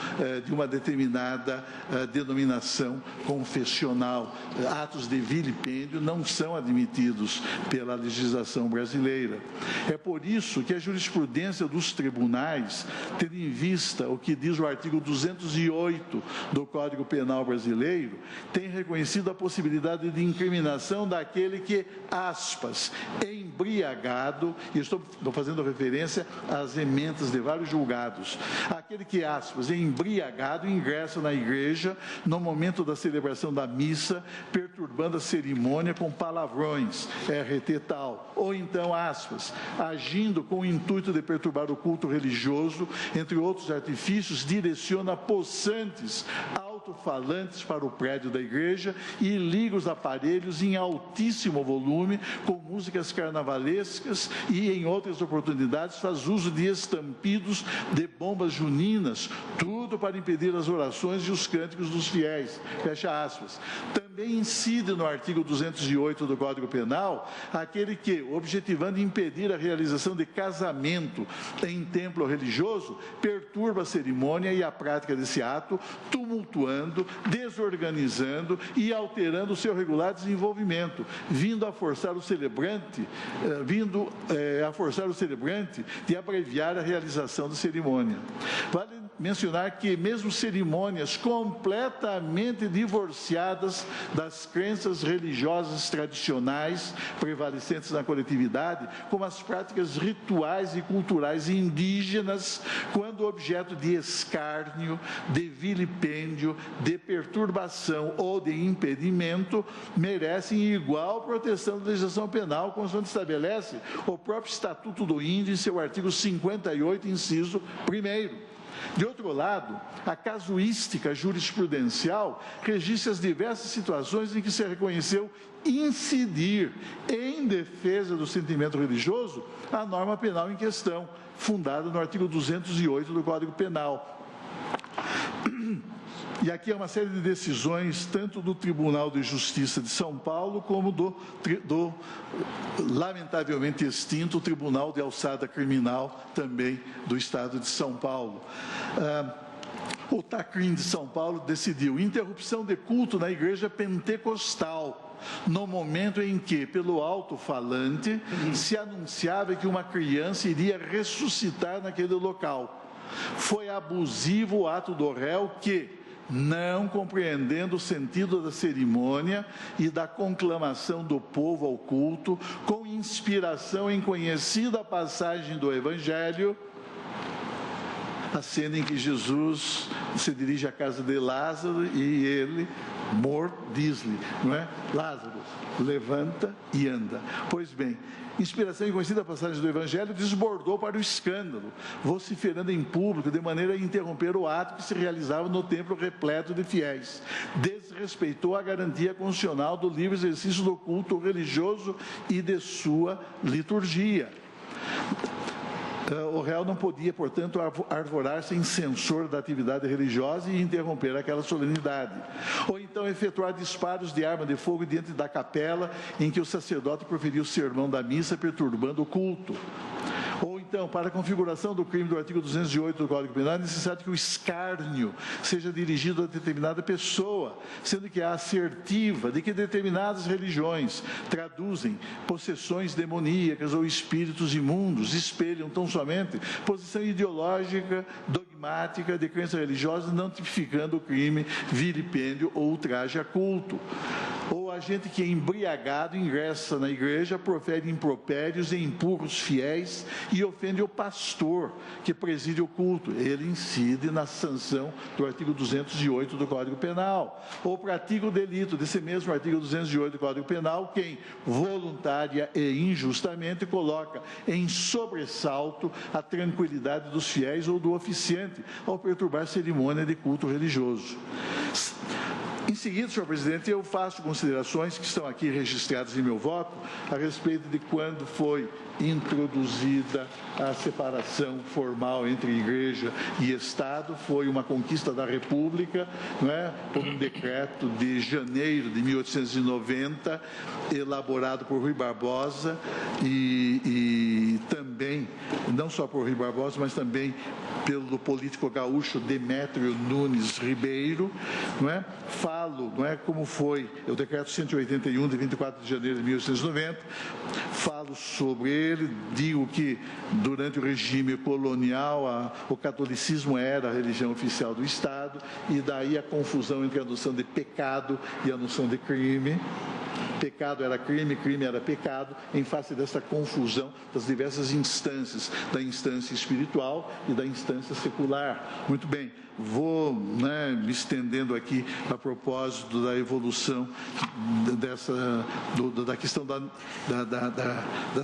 de uma determinada denominação confessional. Atos de vilipêndio não são admitidos pela legislação brasileira. É por isso que a jurisprudência dos tribunais, tendo em vista o que diz o artigo 208 do Código Penal brasileiro, tem reconhecido a possibilidade de incriminação daquele que, aspas, embriagado, e estou fazendo referência às ementas de vários julgados, aquele que, aspas, embriagado, ingressa na igreja no momento da celebração da missa, perturbando a cerimônia com palavrões, RT tal, ou então, aspas, agindo com o intuito de perturbar o culto religioso, entre outros artifícios, direciona possantes alto-falantes para o prédio da igreja e liga os aparelhos em altíssimo volume com músicas carnavalescas e, em outras oportunidades, faz uso de estampidos de bombas juninas, tudo para impedir as orações e os cânticos dos fiéis. Fecha aspas. Também incide no artigo 208 do Código Penal aquele que, objetivando impedir a realização de casamento em templo religioso, perturba a cerimônia e a prática desse ato, tumultuando, desorganizando e alterando o seu regular desenvolvimento, vindo a forçar o celebrante de abreviar a realização da cerimônia. Vale mencionar que mesmo cerimônias completamente divorciadas das crenças religiosas tradicionais prevalecentes na coletividade, como as práticas rituais e culturais indígenas, quando objeto de escárnio, de vilipêndio, de perturbação ou de impedimento, merecem igual proteção da legislação penal, conforme estabelece o próprio Estatuto do Índio em seu artigo 58, inciso 1º. De outro lado, a casuística jurisprudencial registra as diversas situações em que se reconheceu incidir em defesa do sentimento religioso a norma penal em questão, fundada no artigo 208 do Código Penal. E aqui é uma série de decisões, tanto do Tribunal de Justiça de São Paulo, como do lamentavelmente extinto Tribunal de Alçada Criminal, também do Estado de São Paulo. O TACRIM de São Paulo decidiu interrupção de culto na igreja pentecostal, no momento em que, pelo alto-falante, se anunciava que uma criança iria ressuscitar naquele local. Foi abusivo o ato do réu que, não compreendendo o sentido da cerimônia e da conclamação do povo ao culto, com inspiração em conhecida passagem do Evangelho, a cena em que Jesus se dirige à casa de Lázaro e ele, morto, diz-lhe, não é? Lázaro, levanta e anda. Pois bem, inspiração em conhecida passagem do Evangelho desbordou para o escândalo, vociferando em público de maneira a interromper o ato que se realizava no templo repleto de fiéis. Desrespeitou a garantia constitucional do livre exercício do culto religioso e de sua liturgia. O réu não podia, portanto, arvorar-se em censor da atividade religiosa e interromper aquela solenidade. Ou então efetuar disparos de arma de fogo diante da capela em que o sacerdote proferiu o sermão da missa, perturbando o culto. Ou então, para a configuração do crime do artigo 208 do Código Penal, é necessário que o escárnio seja dirigido a determinada pessoa, sendo que há assertiva de que determinadas religiões traduzem possessões demoníacas ou espíritos imundos, espelham tão somente posição ideológica, dogmática de crença religiosa, não tipificando o crime, vilipêndio ou ultraje a culto. Ou a gente que é embriagado ingressa na igreja, profere impropérios e empurra os fiéis e ofende o pastor que preside o culto. Ele incide na sanção do artigo 208 do Código Penal. Ou pratica o delito desse mesmo artigo 208 do Código Penal, quem voluntária e injustamente coloca em sobressalto a tranquilidade dos fiéis ou do oficiante ao perturbar a cerimônia de culto religioso. Em seguida, senhor presidente, eu faço considerações que estão aqui registradas em meu voto a respeito de quando foi introduzida a separação formal entre igreja e Estado. Foi uma conquista da República, não é? Por um decreto de janeiro de 1890, elaborado por Rui Barbosa e também, não só por Rui Barbosa, mas também pelo político gaúcho Demétrio Nunes Ribeiro, não é? Falo, não é, como foi o decreto 181 de 24 de janeiro de 1890, falo sobre ele, digo que durante o regime colonial o catolicismo era a religião oficial do Estado e daí a confusão entre a noção de pecado e a noção de crime. Pecado era crime, crime era pecado, em face dessa confusão das diversas instâncias, da instância espiritual e da instância secular. Muito bem, vou me estendendo aqui a propósito da evolução da questão da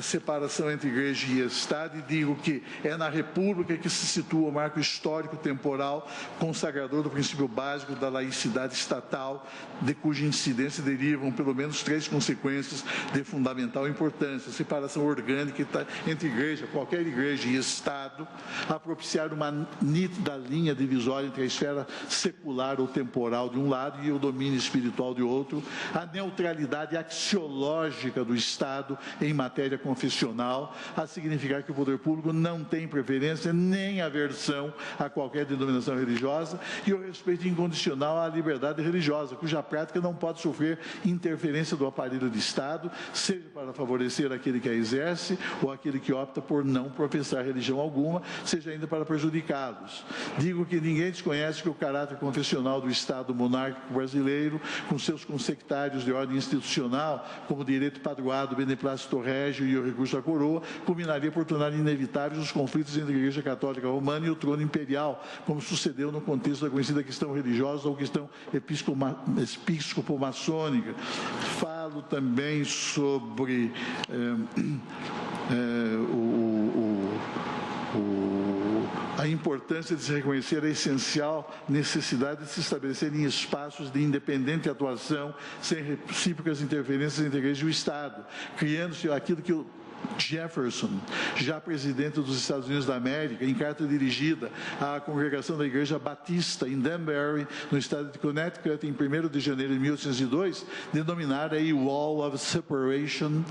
separação entre igreja e Estado, e digo que é na República que se situa o marco histórico temporal consagrador do princípio básico da laicidade estatal, de cuja incidência derivam pelo menos 3 consequências de fundamental importância: separação orgânica entre igreja, qualquer igreja e Estado, a propiciar uma nítida linha divisória entre a esfera secular ou temporal de um lado e o domínio espiritual de outro, a neutralidade axiológica do Estado em matéria confessional, a significar que o poder público não tem preferência nem aversão a qualquer denominação religiosa, e o respeito incondicional à liberdade religiosa, cuja prática não pode sofrer interferência do aparelho de Estado, seja para favorecer aquele que a exerce ou aquele que opta por não professar religião alguma, seja ainda para prejudicá-los. Digo que ninguém desconhece que o caráter confessional do Estado monárquico brasileiro, com seus consectários de ordem institucional, como o direito padroado, o beneplácito régio e o recurso à coroa, culminaria por tornar inevitáveis os conflitos entre a Igreja Católica Romana e o trono imperial, como sucedeu no contexto da conhecida questão religiosa ou questão episcopo-maçônica. Falo também sobre a importância de se reconhecer a essencial necessidade de se estabelecerem espaços de independente atuação, sem recíprocas interferências entre a Igreja e o Estado, criando-se aquilo que o Jefferson, já presidente dos Estados Unidos da América, em carta dirigida à congregação da Igreja Batista em Danbury, no estado de Connecticut, em 1º de janeiro de 1802, denominada a Wall of Separation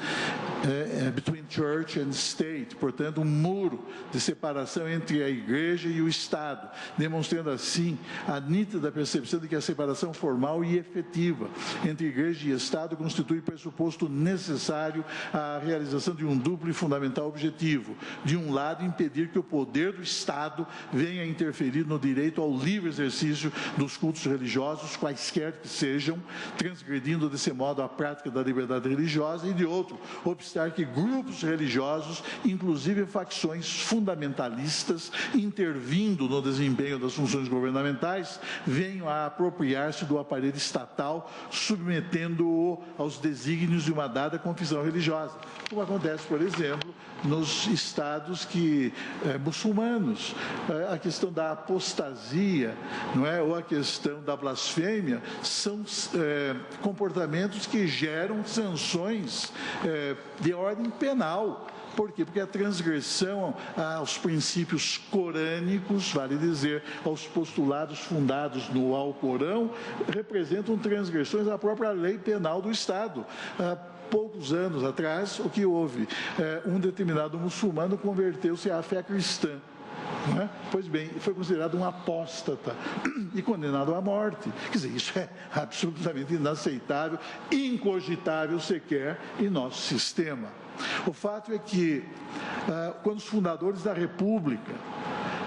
between Church and State, portanto, um muro de separação entre a Igreja e o Estado, demonstrando assim a nítida percepção de que a separação formal e efetiva entre Igreja e Estado constitui pressuposto necessário à realização de um duplo e fundamental objetivo. De um lado, impedir que o poder do Estado venha a interferir no direito ao livre exercício dos cultos religiosos, quaisquer que sejam, transgredindo desse modo a prática da liberdade religiosa, e de outro, obstar que grupos religiosos, inclusive facções fundamentalistas, intervindo no desempenho das funções governamentais, venham a apropriar-se do aparelho estatal, submetendo-o aos desígnios de uma dada confissão religiosa, como acontece, por exemplo, nos estados muçulmanos. A questão da apostasia, não é? Ou a questão da blasfêmia são comportamentos que geram sanções de ordem penal. Por quê? Porque a transgressão aos princípios corânicos, vale dizer, aos postulados fundados no Alcorão, representam transgressões à própria lei penal do Estado. Poucos anos atrás, o que houve? Um determinado muçulmano converteu-se à fé cristã. Não é? Pois bem, foi considerado um apóstata e condenado à morte. Quer dizer, isso é absolutamente inaceitável, incogitável sequer em nosso sistema. O fato é que, quando os fundadores da República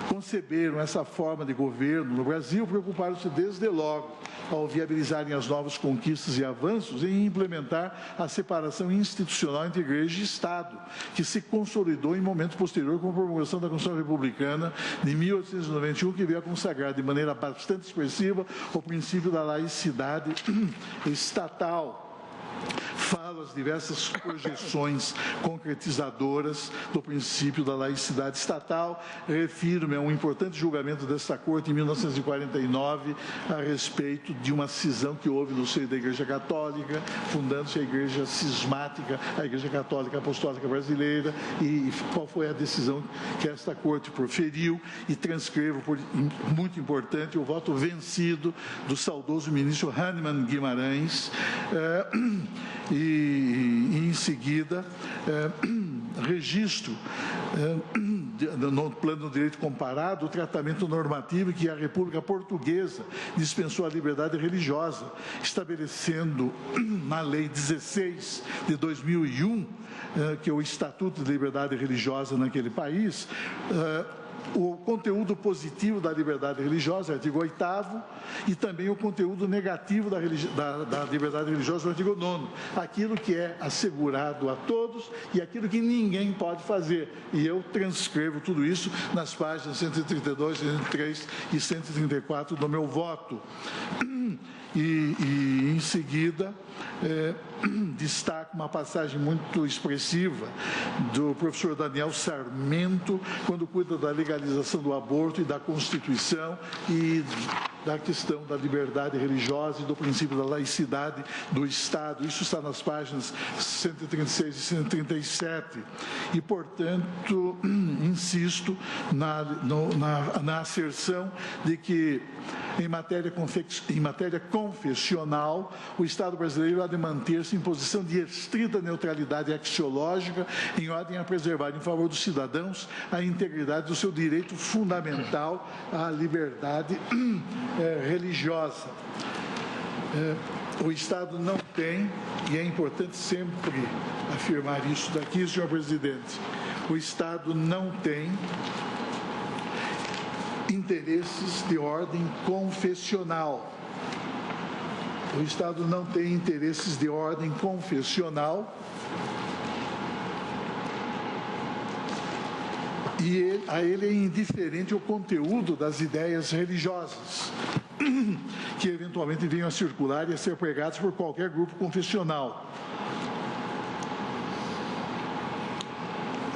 conceberam essa forma de governo no Brasil, preocuparam-se desde logo ao viabilizarem as novas conquistas e avanços em implementar a separação institucional entre Igreja e Estado, que se consolidou em momento posterior com a promulgação da Constituição Republicana de 1891, que veio a consagrar de maneira bastante expressiva o princípio da laicidade estatal. Falo as diversas projeções concretizadoras do princípio da laicidade estatal. Refiro-me a um importante julgamento desta Corte em 1949 a respeito de uma cisão que houve no seio da Igreja Católica, fundando-se a Igreja Cismática, a Igreja Católica Apostólica Brasileira, e qual foi a decisão que esta Corte proferiu, e transcrevo, por muito importante, o voto vencido do saudoso ministro Hahnemann Guimarães, e em seguida registro no plano do direito comparado o tratamento normativo que a República Portuguesa dispensou à liberdade religiosa, estabelecendo na Lei 16 de 2001, que é o Estatuto de Liberdade Religiosa naquele país, o conteúdo positivo da liberdade religiosa, artigo 8º, e também o conteúdo negativo da liberdade religiosa, artigo 9º, aquilo que é assegurado a todos e aquilo que ninguém pode fazer. E eu transcrevo tudo isso nas páginas 132, 133 e 134 do meu voto. E em seguida, destaco uma passagem muito expressiva do professor Daniel Sarmento, quando cuida da legalização do aborto e da Constituição e da questão da liberdade religiosa e do princípio da laicidade do Estado. Isso está nas páginas 136 e 137. E, portanto, insisto na asserção de que, em matéria confessional, o Estado brasileiro há de manter-se em posição de estrita neutralidade axiológica, em ordem a preservar, em favor dos cidadãos, a integridade do seu direito fundamental à liberdade religiosa. O Estado não tem, e é importante sempre afirmar isso daqui, senhor presidente, o Estado não tem interesses de ordem confessional. O Estado não tem interesses de ordem confessional e a ele é indiferente o conteúdo das ideias religiosas que eventualmente venham a circular e a ser pregadas por qualquer grupo confessional.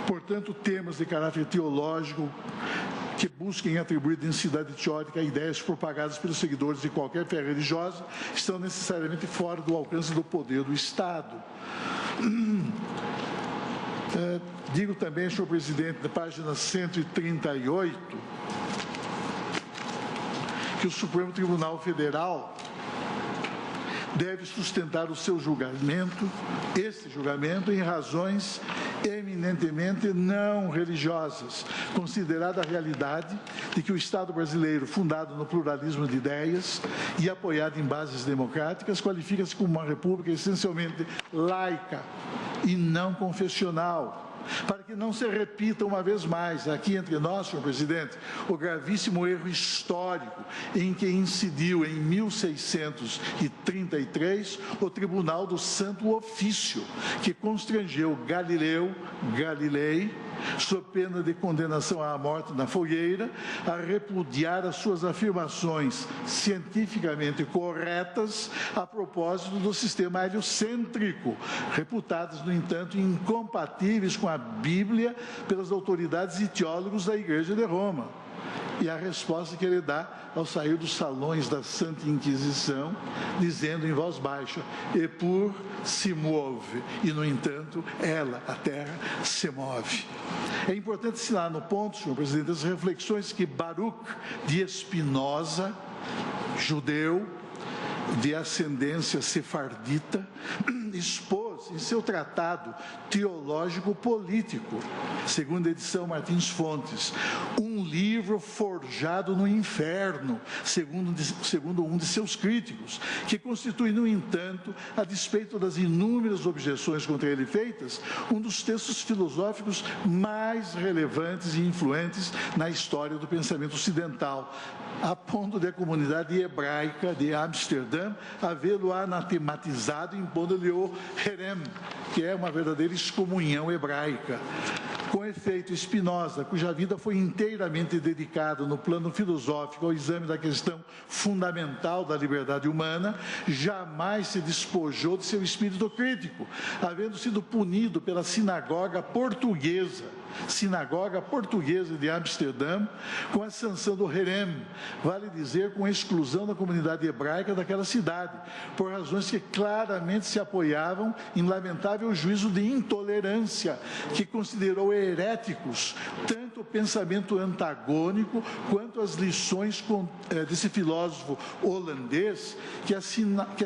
Portanto, temas de caráter teológico que busquem atribuir densidade teórica a ideias propagadas pelos seguidores de qualquer fé religiosa estão necessariamente fora do alcance do poder do Estado. Digo também, senhor presidente, na página 138, que o Supremo Tribunal Federal deve sustentar o seu julgamento, esse julgamento, em razões eminentemente não religiosas, considerada a realidade de que o Estado brasileiro, fundado no pluralismo de ideias e apoiado em bases democráticas, qualifica-se como uma república essencialmente laica e não confessional. Para que não se repita uma vez mais, aqui entre nós, senhor presidente, o gravíssimo erro histórico em que incidiu em 1633 o Tribunal do Santo Ofício, que constrangeu Galilei, sob pena de condenação à morte na fogueira, a repudiar as suas afirmações cientificamente corretas a propósito do sistema heliocêntrico, reputadas, no entanto, incompatíveis com a Bíblia pelas autoridades e teólogos da Igreja de Roma. E a resposta que ele dá ao sair dos salões da Santa Inquisição, dizendo em voz baixa: Epur se move, e no entanto ela, a terra, se move. É importante ensinar no ponto, senhor presidente, as reflexões que Baruch de Spinoza, judeu de ascendência sefardita, expôs em seu tratado teológico-político, segunda edição Martins Fontes, um livro forjado no inferno, segundo um de seus críticos, que constitui, no entanto, a despeito das inúmeras objeções contra ele feitas, um dos textos filosóficos mais relevantes e influentes na história do pensamento ocidental, a ponto de a comunidade hebraica de Amsterdã havê-lo anatematizado, impondo-lhe o herem, que é uma verdadeira excomunhão hebraica. Com efeito, Spinoza, cuja vida foi inteiramente dedicada no plano filosófico ao exame da questão fundamental da liberdade humana, jamais se despojou de seu espírito crítico, havendo sido punido pela sinagoga portuguesa de Amsterdã, com a sanção do herem, vale dizer, com a exclusão da comunidade hebraica daquela cidade, por razões que claramente se apoiavam em lamentável juízo de intolerância, que considerou heréticos tanto o pensamento antagônico quanto as lições desse filósofo holandês, que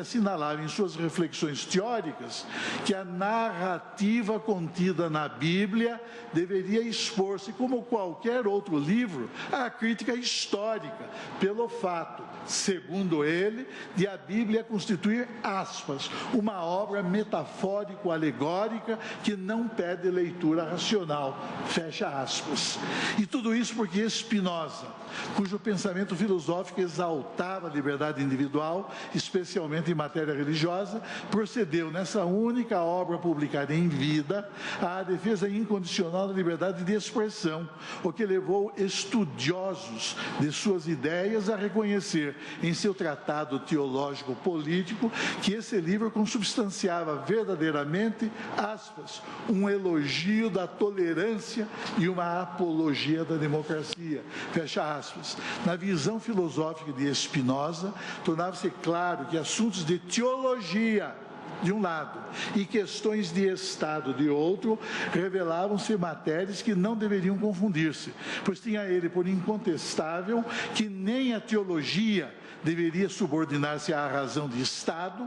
assinalava em suas reflexões teóricas que a narrativa contida na Bíblia deveria expor-se, como qualquer outro livro, à crítica histórica, pelo fato, segundo ele, de a Bíblia constituir, aspas, uma obra metafórico-alegórica que não pede leitura racional, fecha aspas. E tudo isso porque Spinoza, cujo pensamento filosófico exaltava a liberdade individual, especialmente em matéria religiosa, procedeu nessa única obra publicada em vida à defesa incondicional da liberdade de expressão, o que levou estudiosos de suas ideias a reconhecer em seu tratado teológico-político que esse livro consubstanciava verdadeiramente, aspas, um elogio da tolerância e uma apologia da democracia, fecha aspas. Na visão filosófica de Spinoza, tornava-se claro que assuntos de teologia, de um lado, e questões de Estado, de outro, revelavam-se matérias que não deveriam confundir-se, pois tinha ele por incontestável que nem a teologia deveria subordinar-se à razão de Estado,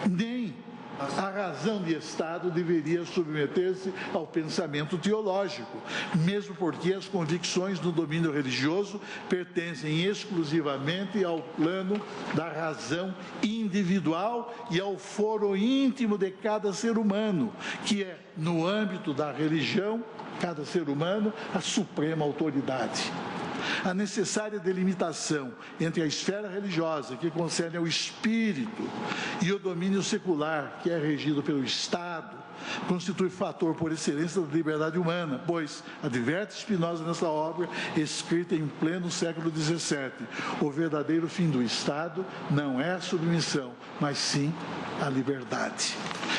nem a razão de Estado deveria submeter-se ao pensamento teológico, mesmo porque as convicções no domínio religioso pertencem exclusivamente ao plano da razão individual e ao foro íntimo de cada ser humano, que é, no âmbito da religião, cada ser humano, a suprema autoridade. A necessária delimitação entre a esfera religiosa, que concerne ao espírito, e o domínio secular, que é regido pelo Estado, constitui fator por excelência da liberdade humana, pois, adverte Spinoza nessa obra, escrita em pleno século XVII, o verdadeiro fim do Estado não é a submissão, mas sim a liberdade.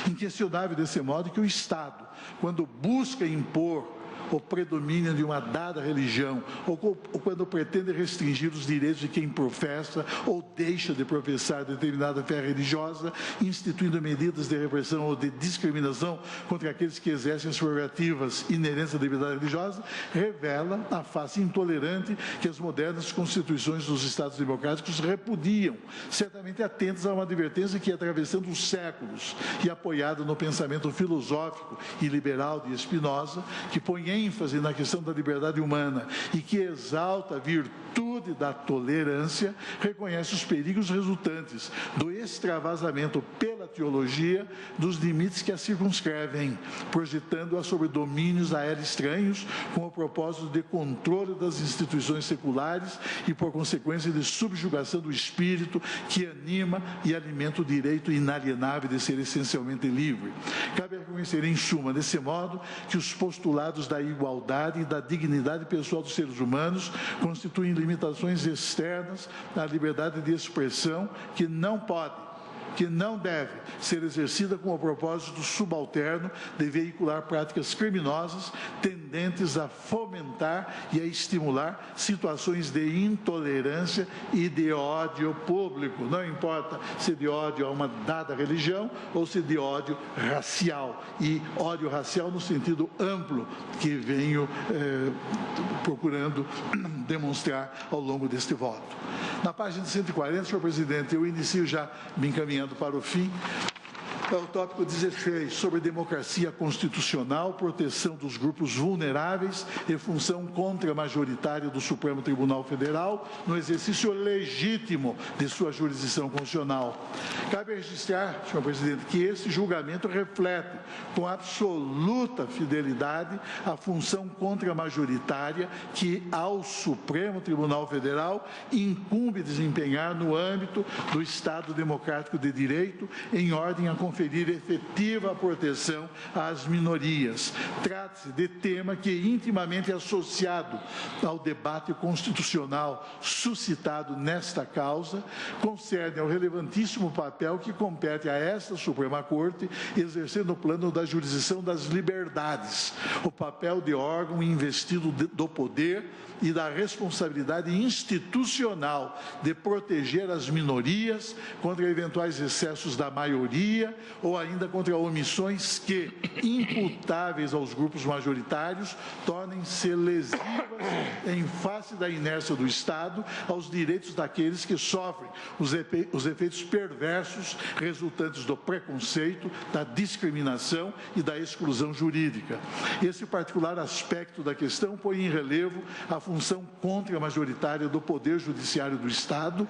Inquestionável desse modo que o Estado, quando busca impor o predomínio de uma dada religião, ou quando pretende restringir os direitos de quem professa ou deixa de professar determinada fé religiosa, instituindo medidas de repressão ou de discriminação contra aqueles que exercem as prerrogativas inerentes à liberdade religiosa, revela a face intolerante que as modernas constituições dos Estados democráticos repudiam, certamente atentas a uma advertência que, atravessando os séculos e apoiada no pensamento filosófico e liberal de Spinoza, que põe ênfase na questão da liberdade humana e que exalta a virtude da tolerância, reconhece os perigos resultantes do extravasamento pela teologia dos limites que a circunscrevem, projetando-a sobre domínios a ela estranhos, com o propósito de controle das instituições seculares e, por consequência, de subjugação do espírito que anima e alimenta o direito inalienável de ser essencialmente livre. Cabe reconhecer, em suma, desse modo, que os postulados da igualdade e da dignidade pessoal dos seres humanos constituem limitações externas à liberdade de expressão que não deve ser exercida com o propósito subalterno de veicular práticas criminosas tendentes a fomentar e a estimular situações de intolerância e de ódio público. Não importa se de ódio a uma dada religião ou se de ódio racial. E ódio racial no sentido amplo que venho procurando demonstrar ao longo deste voto. Na página 140, senhor presidente, eu inicio já me encaminhando para o fim. É o tópico 16, sobre democracia constitucional, proteção dos grupos vulneráveis e função contra-majoritária do Supremo Tribunal Federal no exercício legítimo de sua jurisdição constitucional. Cabe registrar, senhor presidente, que esse julgamento reflete com absoluta fidelidade a função contra-majoritária que ao Supremo Tribunal Federal incumbe desempenhar no âmbito do Estado Democrático de Direito, em ordem a conferir efetiva proteção às minorias. Trata-se de tema que é intimamente associado ao debate constitucional suscitado nesta causa, concerne ao relevantíssimo papel que compete a esta Suprema Corte, exercer no plano da jurisdição das liberdades, o papel de órgão investido do poder e da responsabilidade institucional de proteger as minorias contra eventuais excessos da maioria ou ainda contra omissões que, imputáveis aos grupos majoritários, tornem-se lesivas em face da inércia do Estado aos direitos daqueles que sofrem os efeitos perversos resultantes do preconceito, da discriminação e da exclusão jurídica. Esse particular aspecto da questão põe em relevo a função contra-majoritária do Poder Judiciário do Estado,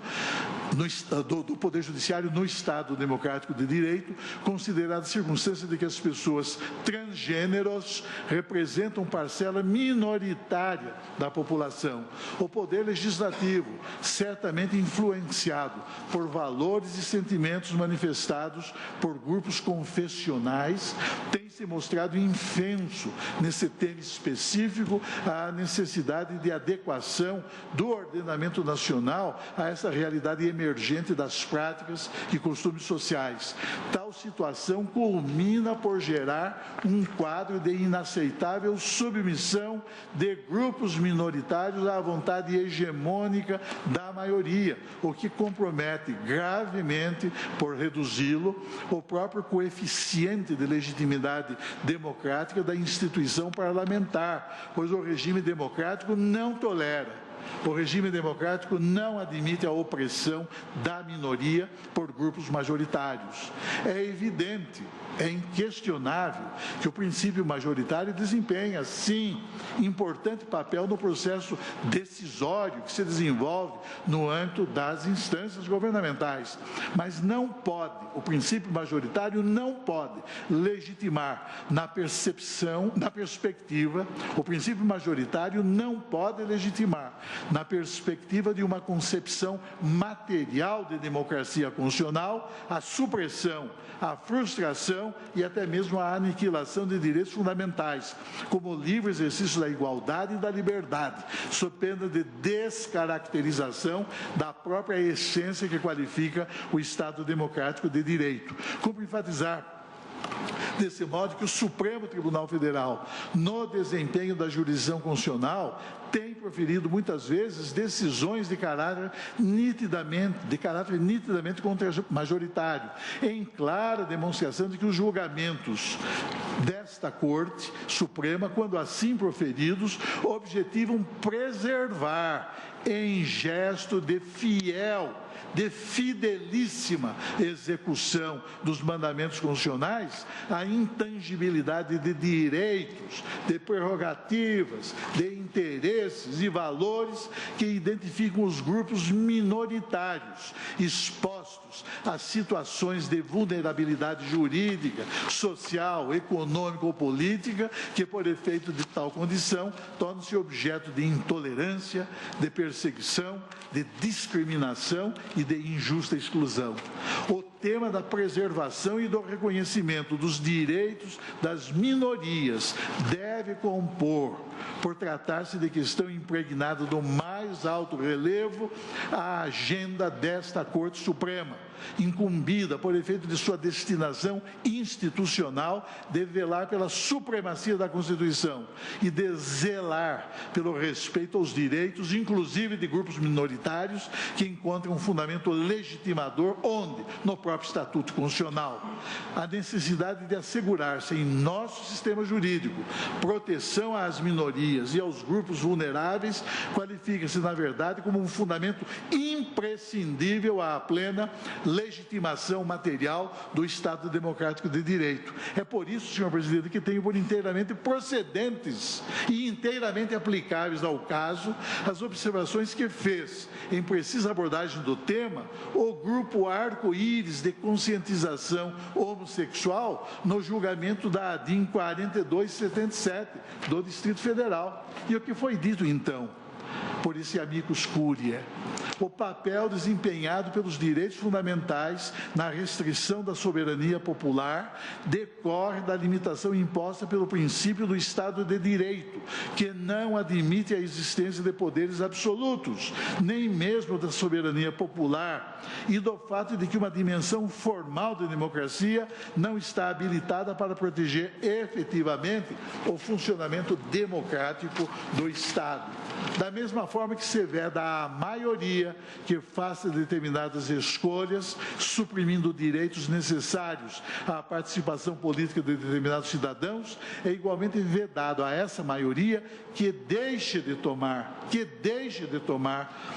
do Poder Judiciário no Estado Democrático de Direito, considerada a circunstância de que as pessoas transgêneros representam parcela minoritária da população. O Poder Legislativo, certamente influenciado por valores e sentimentos manifestados por grupos confessionais, tem se mostrado infenso nesse tema específico à necessidade de adequação do ordenamento nacional a essa realidade emergente das práticas e costumes sociais. Tal situação culmina por gerar um quadro de inaceitável submissão de grupos minoritários à vontade hegemônica da maioria, o que compromete gravemente, por reduzi-lo, o próprio coeficiente de legitimidade democrática da instituição parlamentar, pois o regime democrático não tolera. O regime democrático não admite a opressão da minoria por grupos majoritários. É evidente, é inquestionável que o princípio majoritário desempenha, sim, importante papel no processo decisório que se desenvolve no âmbito das instâncias governamentais. Mas não pode, o princípio majoritário não pode legitimar na perspectiva, o princípio majoritário não pode legitimar na perspectiva de uma concepção material de democracia constitucional, a supressão, a frustração e até mesmo a aniquilação de direitos fundamentais, como o livre exercício da igualdade e da liberdade, sob pena de descaracterização da própria essência que qualifica o Estado democrático de direito. Como enfatizar Desse modo que o Supremo Tribunal Federal, no desempenho da jurisdição constitucional, tem proferido muitas vezes decisões de caráter nitidamente majoritário, em clara demonstração de que os julgamentos desta Corte Suprema, quando assim proferidos, objetivam preservar, em gesto de fidelíssima execução dos mandamentos constitucionais, a intangibilidade de direitos, de prerrogativas, de interesses e valores que identificam os grupos minoritários expostos a situações de vulnerabilidade jurídica, social, econômica ou política que, por efeito de tal condição, tornam-se objeto de intolerância, de perseguição, de discriminação e de injusta exclusão. O tema da preservação e do reconhecimento dos direitos das minorias deve compor, por tratar-se de questão impregnada do mais alto relevo, a agenda desta Corte Suprema, incumbida, por efeito de sua destinação institucional, de velar pela supremacia da Constituição e de zelar pelo respeito aos direitos, inclusive de grupos minoritários, que encontram um fundamento legitimador onde? No próprio Estatuto Constitucional. A necessidade de assegurar-se em nosso sistema jurídico proteção às minorias e aos grupos vulneráveis qualifica-se, na verdade, como um fundamento imprescindível à plena legitimação material do Estado Democrático de Direito. É por isso, senhor presidente, que tenho por inteiramente procedentes e inteiramente aplicáveis ao caso as observações que fez, em precisa abordagem do tema, o grupo Arco-Íris de Conscientização Homossexual no julgamento da ADIM 4277 do Distrito Federal. E o que foi dito então por esse amicus curiae? O papel desempenhado pelos direitos fundamentais na restrição da soberania popular decorre da limitação imposta pelo princípio do Estado de Direito, que não admite a existência de poderes absolutos, nem mesmo da soberania popular, e do fato de que uma dimensão formal da democracia não está habilitada para proteger efetivamente o funcionamento democrático do Estado. Da mesma forma que se veda à maioria que faça determinadas escolhas, suprimindo direitos necessários à participação política de determinados cidadãos, é igualmente vedado a essa maioria que deixe de tomar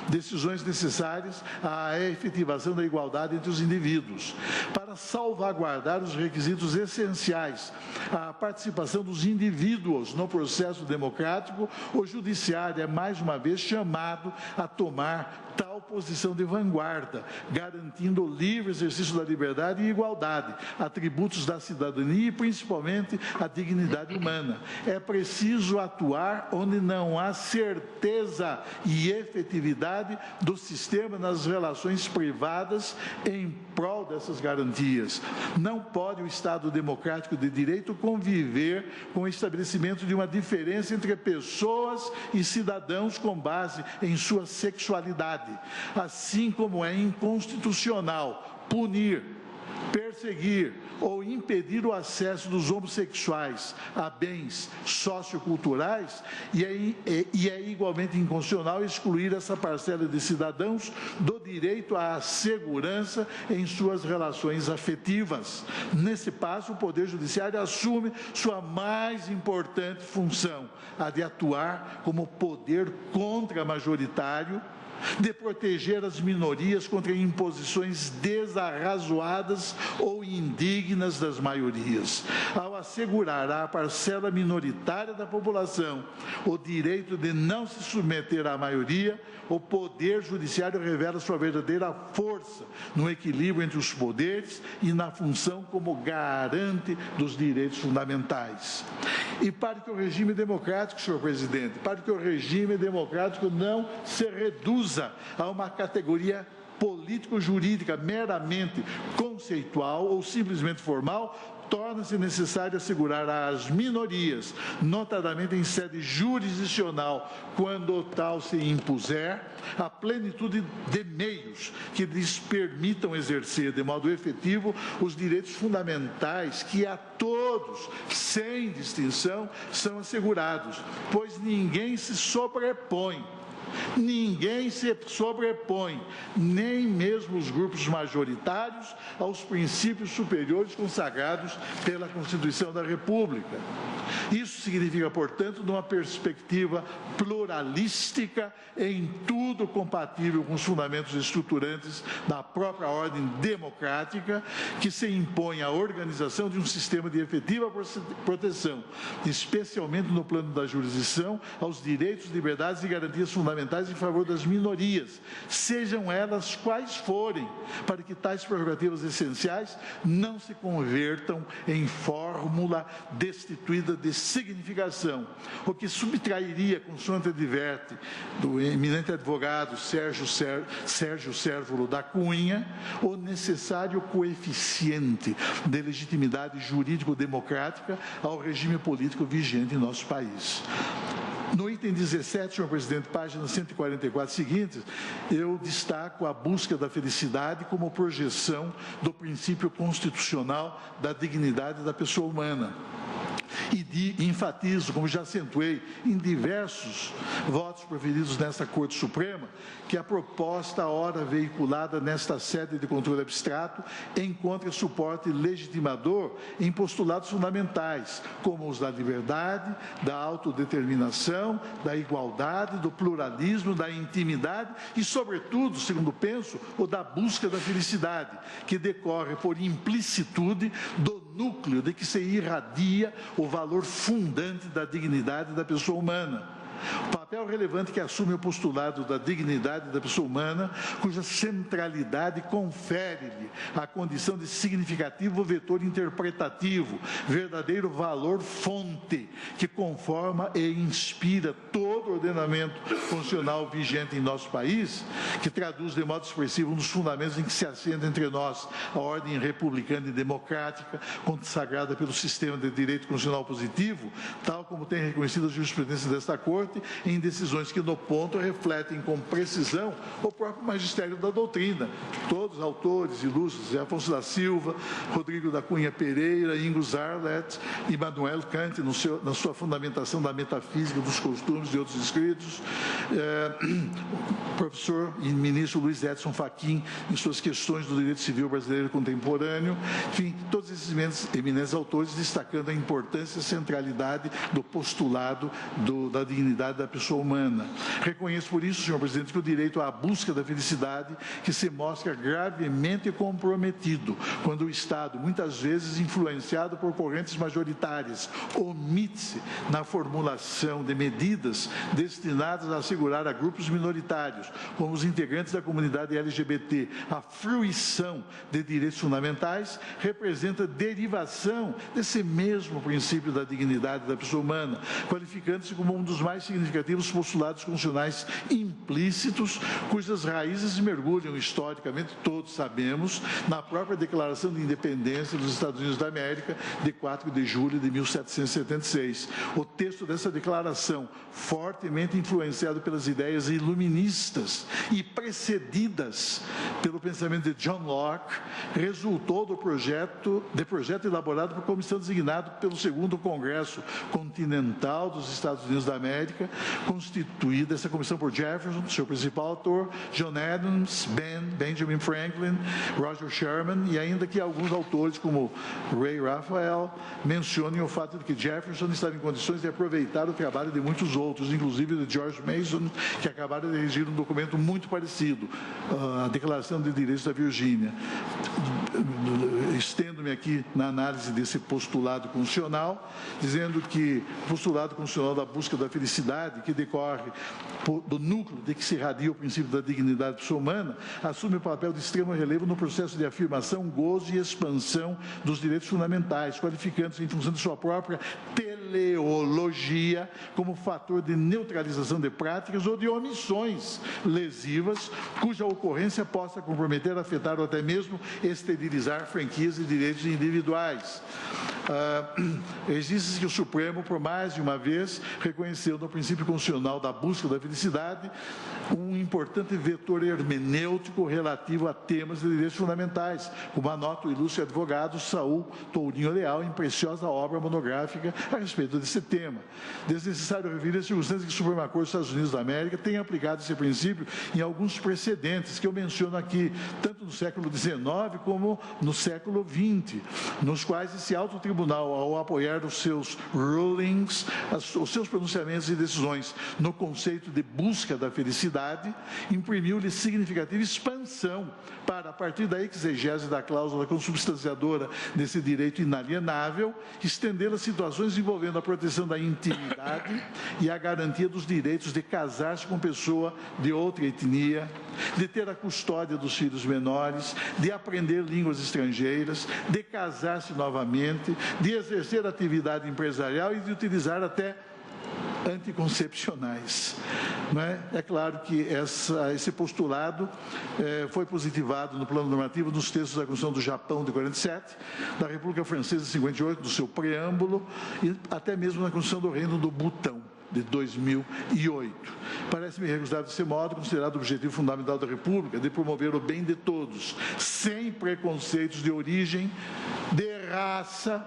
decisões necessárias à efetivação da igualdade entre os indivíduos. Para salvaguardar os requisitos essenciais à participação dos indivíduos no processo democrático, o judiciário é mais uma vez chamado a tomar tal posição de vanguarda, garantindo o livre exercício da liberdade e igualdade, atributos da cidadania e principalmente a dignidade humana. É preciso atuar onde não há certeza e efetividade do sistema nas relações privadas em prol dessas garantias. Não pode o Estado democrático de direito conviver com o estabelecimento de uma diferença entre pessoas e cidadãos com base em sua sexualidade, assim como é inconstitucional punir, perseguir ou impedir o acesso dos homossexuais a bens socioculturais, e é igualmente inconstitucional excluir essa parcela de cidadãos do direito à segurança em suas relações afetivas. Nesse passo, o Poder Judiciário assume sua mais importante função, a de atuar como poder contra-majoritário, de proteger as minorias contra imposições desarrazoadas ou indignas das maiorias. Ao assegurar à parcela minoritária da população o direito de não se submeter à maioria, o Poder Judiciário revela sua verdadeira força no equilíbrio entre os poderes e na função como garante dos direitos fundamentais. E para que o regime democrático, senhor presidente, para que o regime democrático não se reduza a uma categoria político-jurídica meramente conceitual ou simplesmente formal, torna-se necessário assegurar às minorias, notadamente em sede jurisdicional, quando tal se impuser, a plenitude de meios que lhes permitam exercer de modo efetivo os direitos fundamentais que a todos, sem distinção, são assegurados, pois ninguém se sobrepõe. Ninguém se sobrepõe, nem mesmo os grupos majoritários, aos princípios superiores consagrados pela Constituição da República. Isso significa, portanto, numa perspectiva pluralística, em tudo compatível com os fundamentos estruturantes da própria ordem democrática, que se impõe à organização de um sistema de efetiva proteção, especialmente no plano da jurisdição, aos direitos, liberdades e garantias fundamentais em favor das minorias, sejam elas quais forem, para que tais prerrogativas essenciais não se convertam em fórmula destituída de significação, o que subtrairia, consoante adverte do eminente advogado Sérgio Cérvulo da Cunha, o necessário coeficiente de legitimidade jurídico-democrática ao regime político vigente em nosso país. No item 17, senhor presidente, página 144 seguintes, eu destaco a busca da felicidade como projeção do princípio constitucional da dignidade da pessoa humana. E enfatizo, como já acentuei em diversos votos proferidos nesta Corte Suprema, que a proposta ora veiculada nesta sede de controle abstrato encontra suporte legitimador em postulados fundamentais, como os da liberdade, da autodeterminação, da igualdade, do pluralismo, da intimidade e, sobretudo, segundo penso, o da busca da felicidade, que decorre por implicitude do núcleo de que se irradia o valor fundante da dignidade da pessoa humana. O papel relevante que assume o postulado da dignidade da pessoa humana, cuja centralidade confere-lhe a condição de significativo vetor interpretativo, verdadeiro valor fonte, que conforma e inspira todo o ordenamento constitucional vigente em nosso país, que traduz de modo expressivo um dos fundamentos em que se assenta entre nós a ordem republicana e democrática, consagrada pelo sistema de direito constitucional positivo, tal como tem reconhecido a jurisprudência desta Corte, em decisões que, no ponto, refletem com precisão o próprio magistério da doutrina. Todos os autores ilustres, Zé Afonso da Silva, Rodrigo da Cunha Pereira, Ingo Zarlet, Immanuel Kant, na sua fundamentação da metafísica dos costumes e outros escritos, o professor e ministro Luiz Edson Fachin, em suas questões do direito civil brasileiro contemporâneo, enfim, todos esses eminentes autores destacando a importância e centralidade do postulado da dignidade da pessoa humana. Reconheço por isso, senhor presidente, que o direito à busca da felicidade que se mostra gravemente comprometido quando o Estado, muitas vezes influenciado por correntes majoritárias, omite-se na formulação de medidas destinadas a assegurar a grupos minoritários, como os integrantes da comunidade LGBT, a fruição de direitos fundamentais, representa derivação desse mesmo princípio da dignidade da pessoa humana, qualificando-se como um dos mais significativos postulados constitucionais implícitos, cujas raízes mergulham historicamente, todos sabemos, na própria Declaração de Independência dos Estados Unidos da América, de 4 de julho de 1776. O texto dessa declaração, fortemente influenciado pelas ideias iluministas e precedidas pelo pensamento de John Locke, resultou do projeto elaborado por comissão designada pelo 2º Congresso Continental dos Estados Unidos da América, constituída essa comissão por Jefferson, seu principal autor, John Adams, Benjamin Franklin, Roger Sherman, e ainda que alguns autores, como Ray Raphael, mencionem o fato de que Jefferson estava em condições de aproveitar o trabalho de muitos outros, inclusive de George Mason, que acabaram de redigir um documento muito parecido, a Declaração de Direitos da Virgínia. Estendo-me aqui na análise desse postulado constitucional, dizendo que o postulado constitucional da busca da felicidade, que decorre do núcleo de que se irradia o princípio da dignidade da pessoa humana, assume um papel de extremo relevo no processo de afirmação, gozo e expansão dos direitos fundamentais, qualificando-se em função de sua própria teleologia teleologia como fator de neutralização de práticas ou de omissões lesivas, cuja ocorrência possa comprometer, afetar ou até mesmo esterilizar franquias e direitos individuais. Existe que o Supremo, por mais de uma vez, reconheceu no princípio constitucional da busca da felicidade um importante vetor hermenêutico relativo a temas de direitos fundamentais, como anota o ilustre advogado Saul Tourinho Leal em preciosa obra monográfica a respeito desse tema. Desnecessário referir as circunstâncias que o Supremo Corte dos Estados Unidos da América tem aplicado esse princípio em alguns precedentes que eu menciono aqui, tanto no século XIX como no século XX, nos quais esse alto tribunal, ao apoiar os seus rulings, os seus pronunciamentos e decisões no conceito de busca da felicidade, imprimiu-lhe significativa expansão para, a partir da exegese da cláusula consubstanciadora desse direito inalienável, estendê-la a situações envolvendo a proteção da intimidade e a garantia dos direitos de casar-se com pessoa de outra etnia, de ter a custódia dos filhos menores, de aprender línguas estrangeiras, de casar-se novamente, de exercer atividade empresarial e de utilizar até anticoncepcionais. É claro que esse postulado foi positivado no plano normativo nos textos da Constituição do Japão de 47, da República Francesa de 58, do seu preâmbulo, e até mesmo na Constituição do Reino do Butão, de 2008. Parece-me recusado desse modo, considerado o objetivo fundamental da República de promover o bem de todos, sem preconceitos de origem, de raça,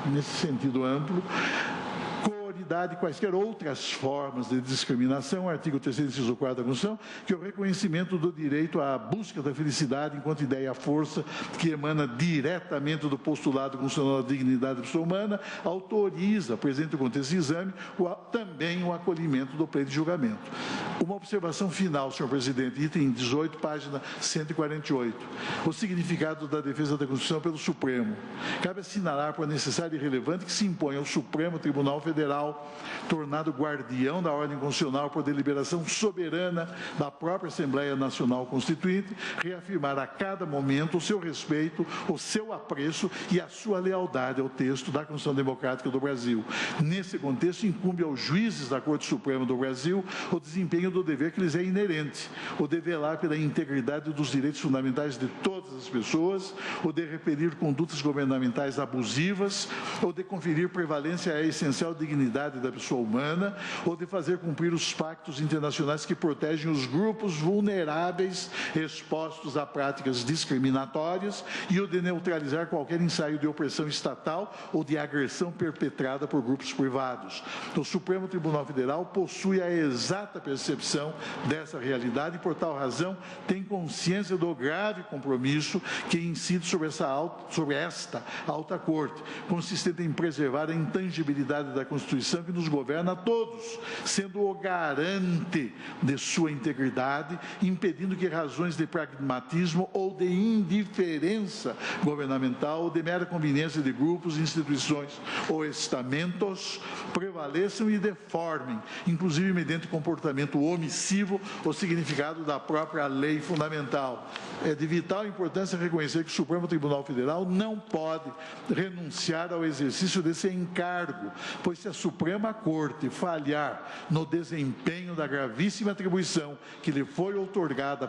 nesse sentido amplo, e quaisquer outras formas de discriminação, artigo 3º, inciso 4 da Constituição, que é o reconhecimento do direito à busca da felicidade enquanto ideia-força que emana diretamente do postulado constitucional da dignidade da pessoa humana, autoriza, presente o contexto de exame, também o acolhimento do pleito de julgamento. Uma observação final, senhor presidente, item 18, página 148. O significado da defesa da Constituição pelo Supremo. Cabe assinalar por necessário e relevante que se impõe ao Supremo Tribunal Federal, tornado guardião da ordem constitucional por deliberação soberana da própria Assembleia Nacional Constituinte, reafirmar a cada momento o seu respeito, o seu apreço e a sua lealdade ao texto da Constituição Democrática do Brasil. Nesse contexto, incumbe aos juízes da Corte Suprema do Brasil o desempenho do dever que lhes é inerente, o de velar pela integridade dos direitos fundamentais de todas as pessoas, o de repelir condutas governamentais abusivas, o de conferir prevalência à essencial dignidade da pessoa humana, ou de fazer cumprir os pactos internacionais que protegem os grupos vulneráveis expostos a práticas discriminatórias e o de neutralizar qualquer ensaio de opressão estatal ou de agressão perpetrada por grupos privados. O Supremo Tribunal Federal possui a exata percepção dessa realidade e, por tal razão, tem consciência do grave compromisso que incide sobre esta alta corte, consistente em preservar a intangibilidade da Constituição que nos governa a todos, sendo o garante de sua integridade, impedindo que razões de pragmatismo ou de indiferença governamental ou de mera conveniência de grupos, instituições ou estamentos prevaleçam e deformem, inclusive mediante comportamento omissivo, o significado da própria lei fundamental. É de vital importância reconhecer que o Supremo Tribunal Federal não pode renunciar ao exercício desse encargo, pois se a Suprema Corte falhar no desempenho da gravíssima atribuição que lhe foi outorgada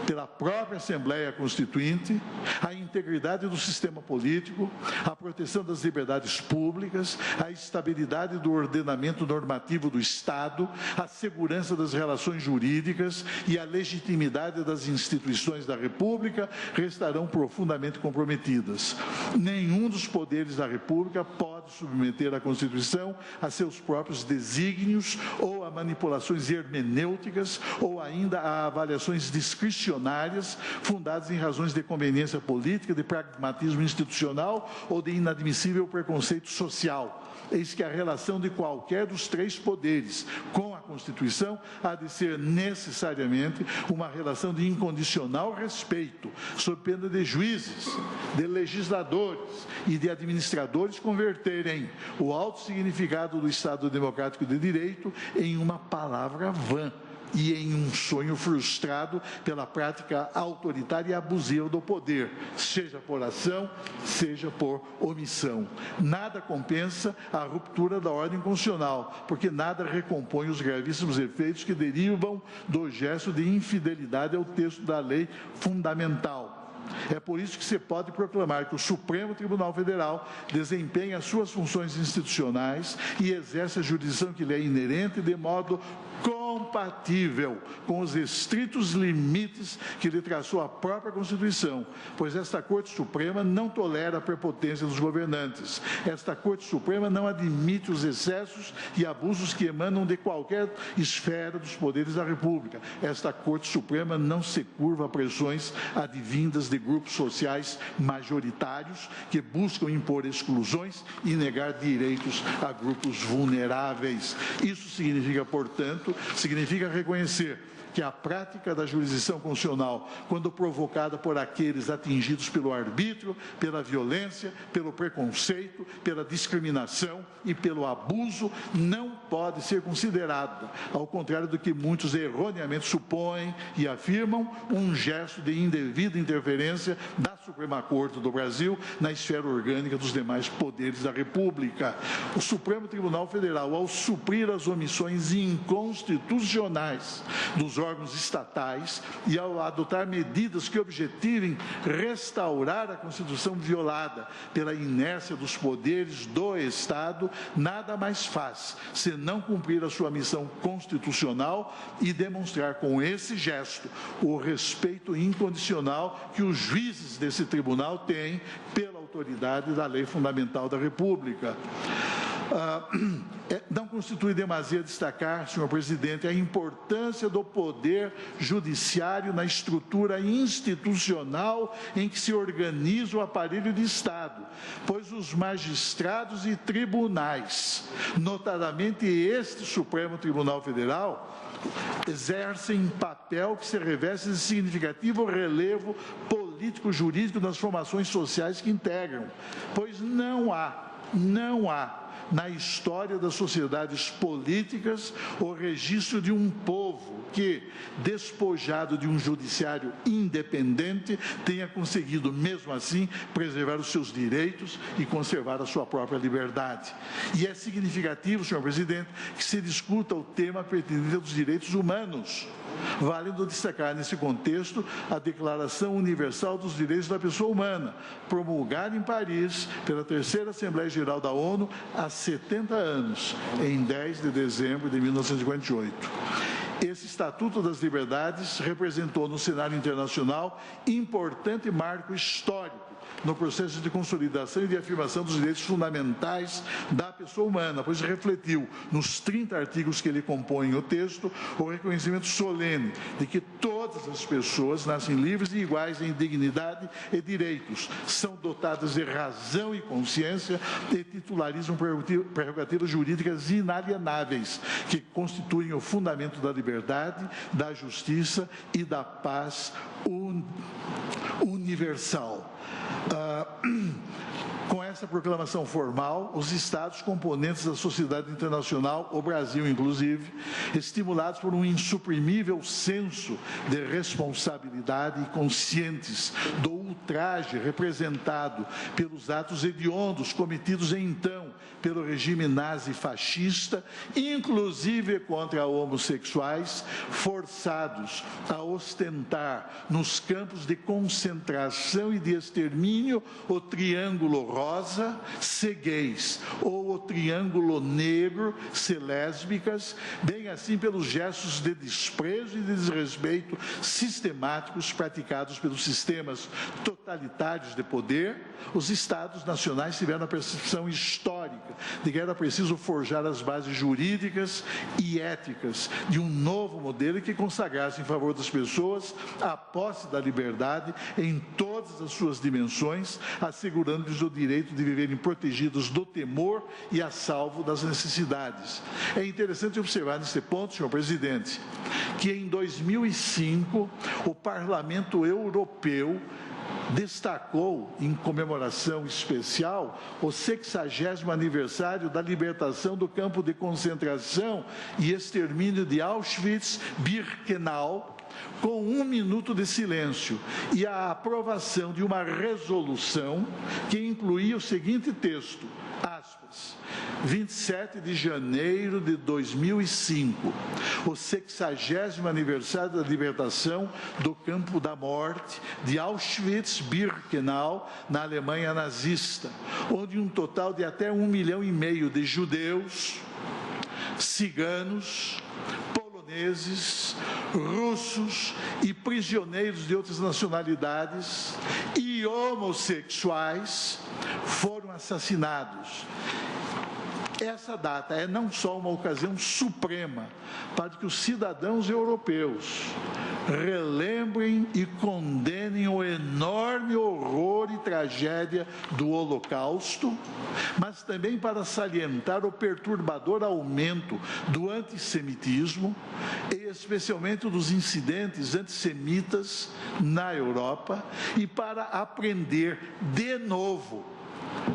pela própria Assembleia Constituinte, a integridade do sistema político, a proteção das liberdades públicas, a estabilidade do ordenamento normativo do Estado, a segurança das relações jurídicas e a legitimidade das instituições da República restarão profundamente comprometidas. Nenhum dos poderes da República pode submeter a Constituição a seus próprios desígnios ou a manipulações hermenêuticas ou ainda a avaliações discricionárias fundadas em razões de conveniência política, de pragmatismo institucional ou de inadmissível preconceito social. Eis que a relação de qualquer dos três poderes com a Constituição há de ser necessariamente uma relação de incondicional respeito, sob pena de juízes, de legisladores e de administradores converterem o alto significado do Estado Democrático de Direito em uma palavra vã, e em um sonho frustrado pela prática autoritária e abusiva do poder, seja por ação, seja por omissão. Nada compensa a ruptura da ordem constitucional, porque nada recompõe os gravíssimos efeitos que derivam do gesto de infidelidade ao texto da lei fundamental. É por isso que se pode proclamar que o Supremo Tribunal Federal desempenha as suas funções institucionais e exerce a jurisdição que lhe é inerente de modo compatível com os estritos limites que lhe traçou a própria Constituição, pois esta Corte Suprema não tolera a prepotência dos governantes. Esta Corte Suprema não admite os excessos e abusos que emanam de qualquer esfera dos poderes da República. Esta Corte Suprema não se curva a pressões advindas de grupos sociais majoritários que buscam impor exclusões e negar direitos a grupos vulneráveis. Isso significa, portanto, reconhecer que a prática da jurisdição constitucional, quando provocada por aqueles atingidos pelo arbítrio, pela violência, pelo preconceito, pela discriminação e pelo abuso, não pode ser considerada, ao contrário do que muitos erroneamente supõem e afirmam, um gesto de indevida interferência da Suprema Corte do Brasil na esfera orgânica dos demais poderes da República. O Supremo Tribunal Federal, ao suprir as omissões inconstitucionais dos órgãos estatais e ao adotar medidas que objetivem restaurar a Constituição violada pela inércia dos poderes do Estado, nada mais faz senão cumprir a sua missão constitucional e demonstrar com esse gesto o respeito incondicional que os juízes desse tribunal têm pela autoridade da lei fundamental da República. Não constitui demasia destacar, senhor presidente, a importância do poder judiciário na estrutura institucional em que se organiza o aparelho de Estado, pois os magistrados e tribunais, notadamente este Supremo Tribunal Federal, exercem papel que se reveste de significativo relevo político-jurídico nas formações sociais que integram, pois não há na história das sociedades políticas o registro de um povo que, despojado de um judiciário independente, tenha conseguido, mesmo assim, preservar os seus direitos e conservar a sua própria liberdade. E é significativo, senhor presidente, que se discuta o tema pertinente aos direitos humanos, valendo destacar nesse contexto a Declaração Universal dos Direitos da Pessoa Humana, promulgada em Paris pela Terceira Assembleia Geral da ONU há 70 anos, em 10 de dezembro de 1958. Esse Estatuto das Liberdades representou no cenário internacional importante marco histórico no processo de consolidação e de afirmação dos direitos fundamentais da pessoa humana, pois refletiu, nos 30 artigos que ele compõem o texto, o reconhecimento solene de que todas as pessoas nascem livres e iguais em dignidade e direitos, são dotadas de razão e consciência e titularizam prerrogativas jurídicas inalienáveis, que constituem o fundamento da liberdade, da justiça e da paz universal. Com essa proclamação formal, os Estados componentes da sociedade internacional, o Brasil inclusive, estimulados por um insuprimível senso de responsabilidade e conscientes do ultraje representado pelos atos hediondos cometidos então pelo regime nazi-fascista, inclusive contra homossexuais, forçados a ostentar nos campos de concentração e de extermínio o triângulo rosa, ser gays, ou o triângulo negro, ser lésbicas, bem assim pelos gestos de desprezo e de desrespeito sistemáticos praticados pelos sistemas totalitários de poder, os Estados nacionais tiveram a percepção histórica de que era preciso forjar as bases jurídicas e éticas de um novo modelo que consagrasse em favor das pessoas a posse da liberdade em todas as suas dimensões, assegurando-lhes o direito de viverem protegidos do temor e a salvo das necessidades. É interessante observar nesse ponto, senhor presidente, que em 2005 o Parlamento Europeu destacou, em comemoração especial, o 60º aniversário da libertação do campo de concentração e extermínio de Auschwitz-Birkenau, com 1 minuto de silêncio, e a aprovação de uma resolução que incluía o seguinte texto, aspas, 27 de janeiro de 2005, o 60º aniversário da libertação do campo da morte de Auschwitz-Birkenau, na Alemanha nazista, onde um total de até 1,5 milhão de judeus, ciganos, poloneses, russos e prisioneiros de outras nacionalidades e homossexuais foram assassinados. Essa data é não só uma ocasião suprema para que os cidadãos europeus relembrem e condenem o enorme horror e tragédia do Holocausto, mas também para salientar o perturbador aumento do antissemitismo, e especialmente dos incidentes antissemitas na Europa, e para aprender de novo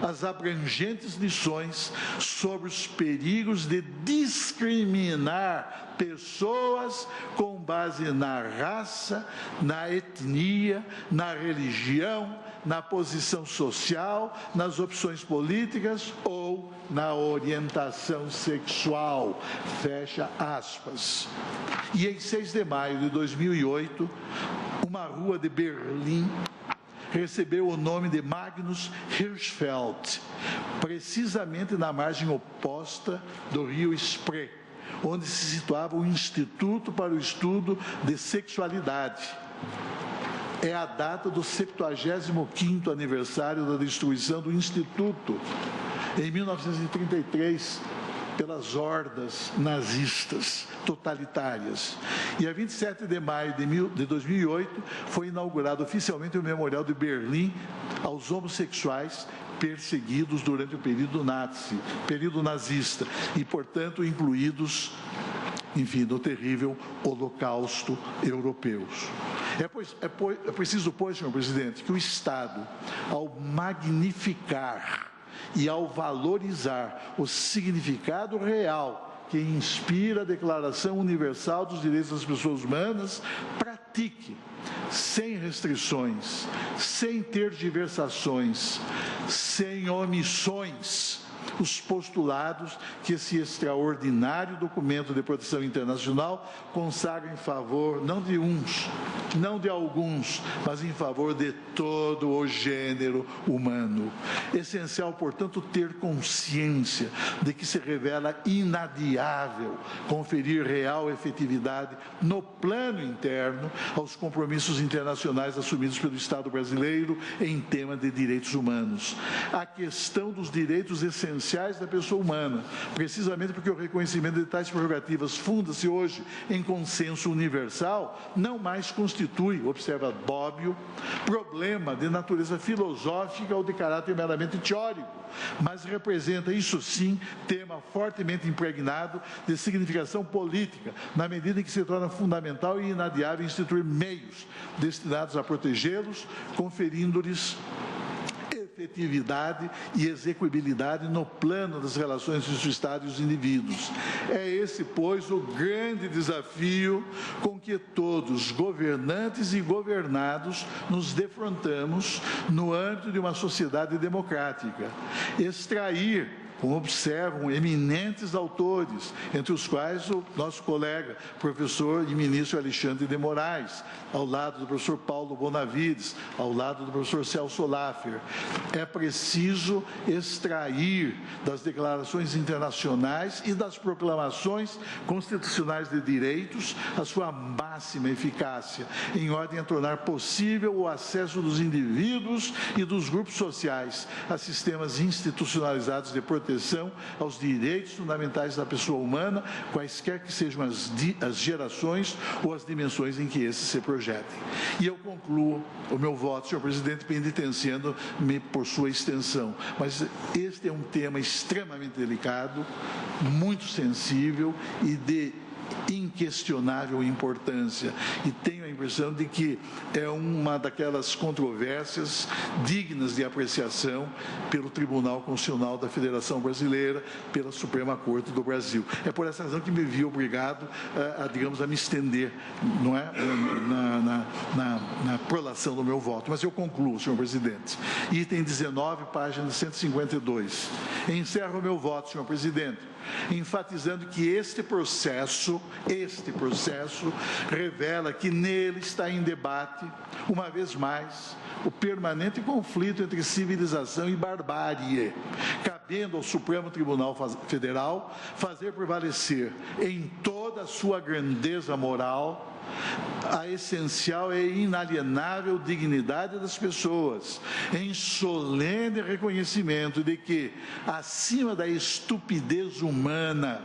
as abrangentes lições sobre os perigos de discriminar pessoas com base na raça, na etnia, na religião, na posição social, nas opções políticas ou na orientação sexual. Fecha aspas. E em 6 de maio de 2008, uma rua de Berlim recebeu o nome de Magnus Hirschfeld, precisamente na margem oposta do rio Spree, onde se situava o Instituto para o Estudo de Sexualidade. É a data do 75º aniversário da destruição do Instituto, em 1933, pelas hordas nazistas totalitárias. E a 27 de maio de 2008 foi inaugurado oficialmente o Memorial de Berlim aos homossexuais perseguidos durante o período nazista, e, portanto, incluídos, enfim, no terrível Holocausto europeu. É preciso, pois, senhor presidente, que o Estado, ao magnificar e ao valorizar o significado real que inspira a Declaração Universal dos Direitos das Pessoas Humanas, pratique, sem restrições, sem tergiversações, sem omissões, os postulados que esse extraordinário documento de proteção internacional consagra em favor, não de uns, não de alguns, mas em favor de todo o gênero humano. Essencial, portanto, ter consciência de que se revela inadiável conferir real efetividade no plano interno aos compromissos internacionais assumidos pelo Estado brasileiro em tema de direitos humanos. A questão dos direitos essenciais da pessoa humana, precisamente porque o reconhecimento de tais prerrogativas funda-se hoje em consenso universal, não mais constitui, observa Bobbio, problema de natureza filosófica ou de caráter meramente teórico, mas representa, isso sim, tema fortemente impregnado de significação política, na medida em que se torna fundamental e inadiável instituir meios destinados a protegê-los, conferindo-lhes efetividade e execuibilidade no plano das relações entre o Estado e os indivíduos. É esse, pois, o grande desafio com que todos, governantes e governados, nos defrontamos no âmbito de uma sociedade democrática. Extrair, como observam eminentes autores, entre os quais o nosso colega, professor e ministro Alexandre de Moraes, ao lado do professor Paulo Bonavides, ao lado do professor Celso Laffer. É preciso extrair das declarações internacionais e das proclamações constitucionais de direitos a sua máxima eficácia, em ordem a tornar possível o acesso dos indivíduos e dos grupos sociais a sistemas institucionalizados de proteção aos direitos fundamentais da pessoa humana, quaisquer que sejam as gerações ou as dimensões em que esses se projetem. E eu concluo o meu voto, senhor presidente, penitenciando-me por sua extensão. Mas este é um tema extremamente delicado, muito sensível e de inquestionável importância e tenho a impressão de que é uma daquelas controvérsias dignas de apreciação pelo Tribunal Constitucional da Federação Brasileira, pela Suprema Corte do Brasil. É por essa razão que me vi obrigado digamos, a me estender, não é, na prolação do meu voto. Mas eu concluo, senhor presidente. Item 19, página 152. Encerro o meu voto, senhor presidente, enfatizando que este processo revela que nele está em debate, uma vez mais, o permanente conflito entre civilização e barbárie, cabendo ao Supremo Tribunal Federal fazer prevalecer em toda a sua grandeza moral a essencial e inalienável dignidade das pessoas, em solene reconhecimento de que, acima da estupidez humana,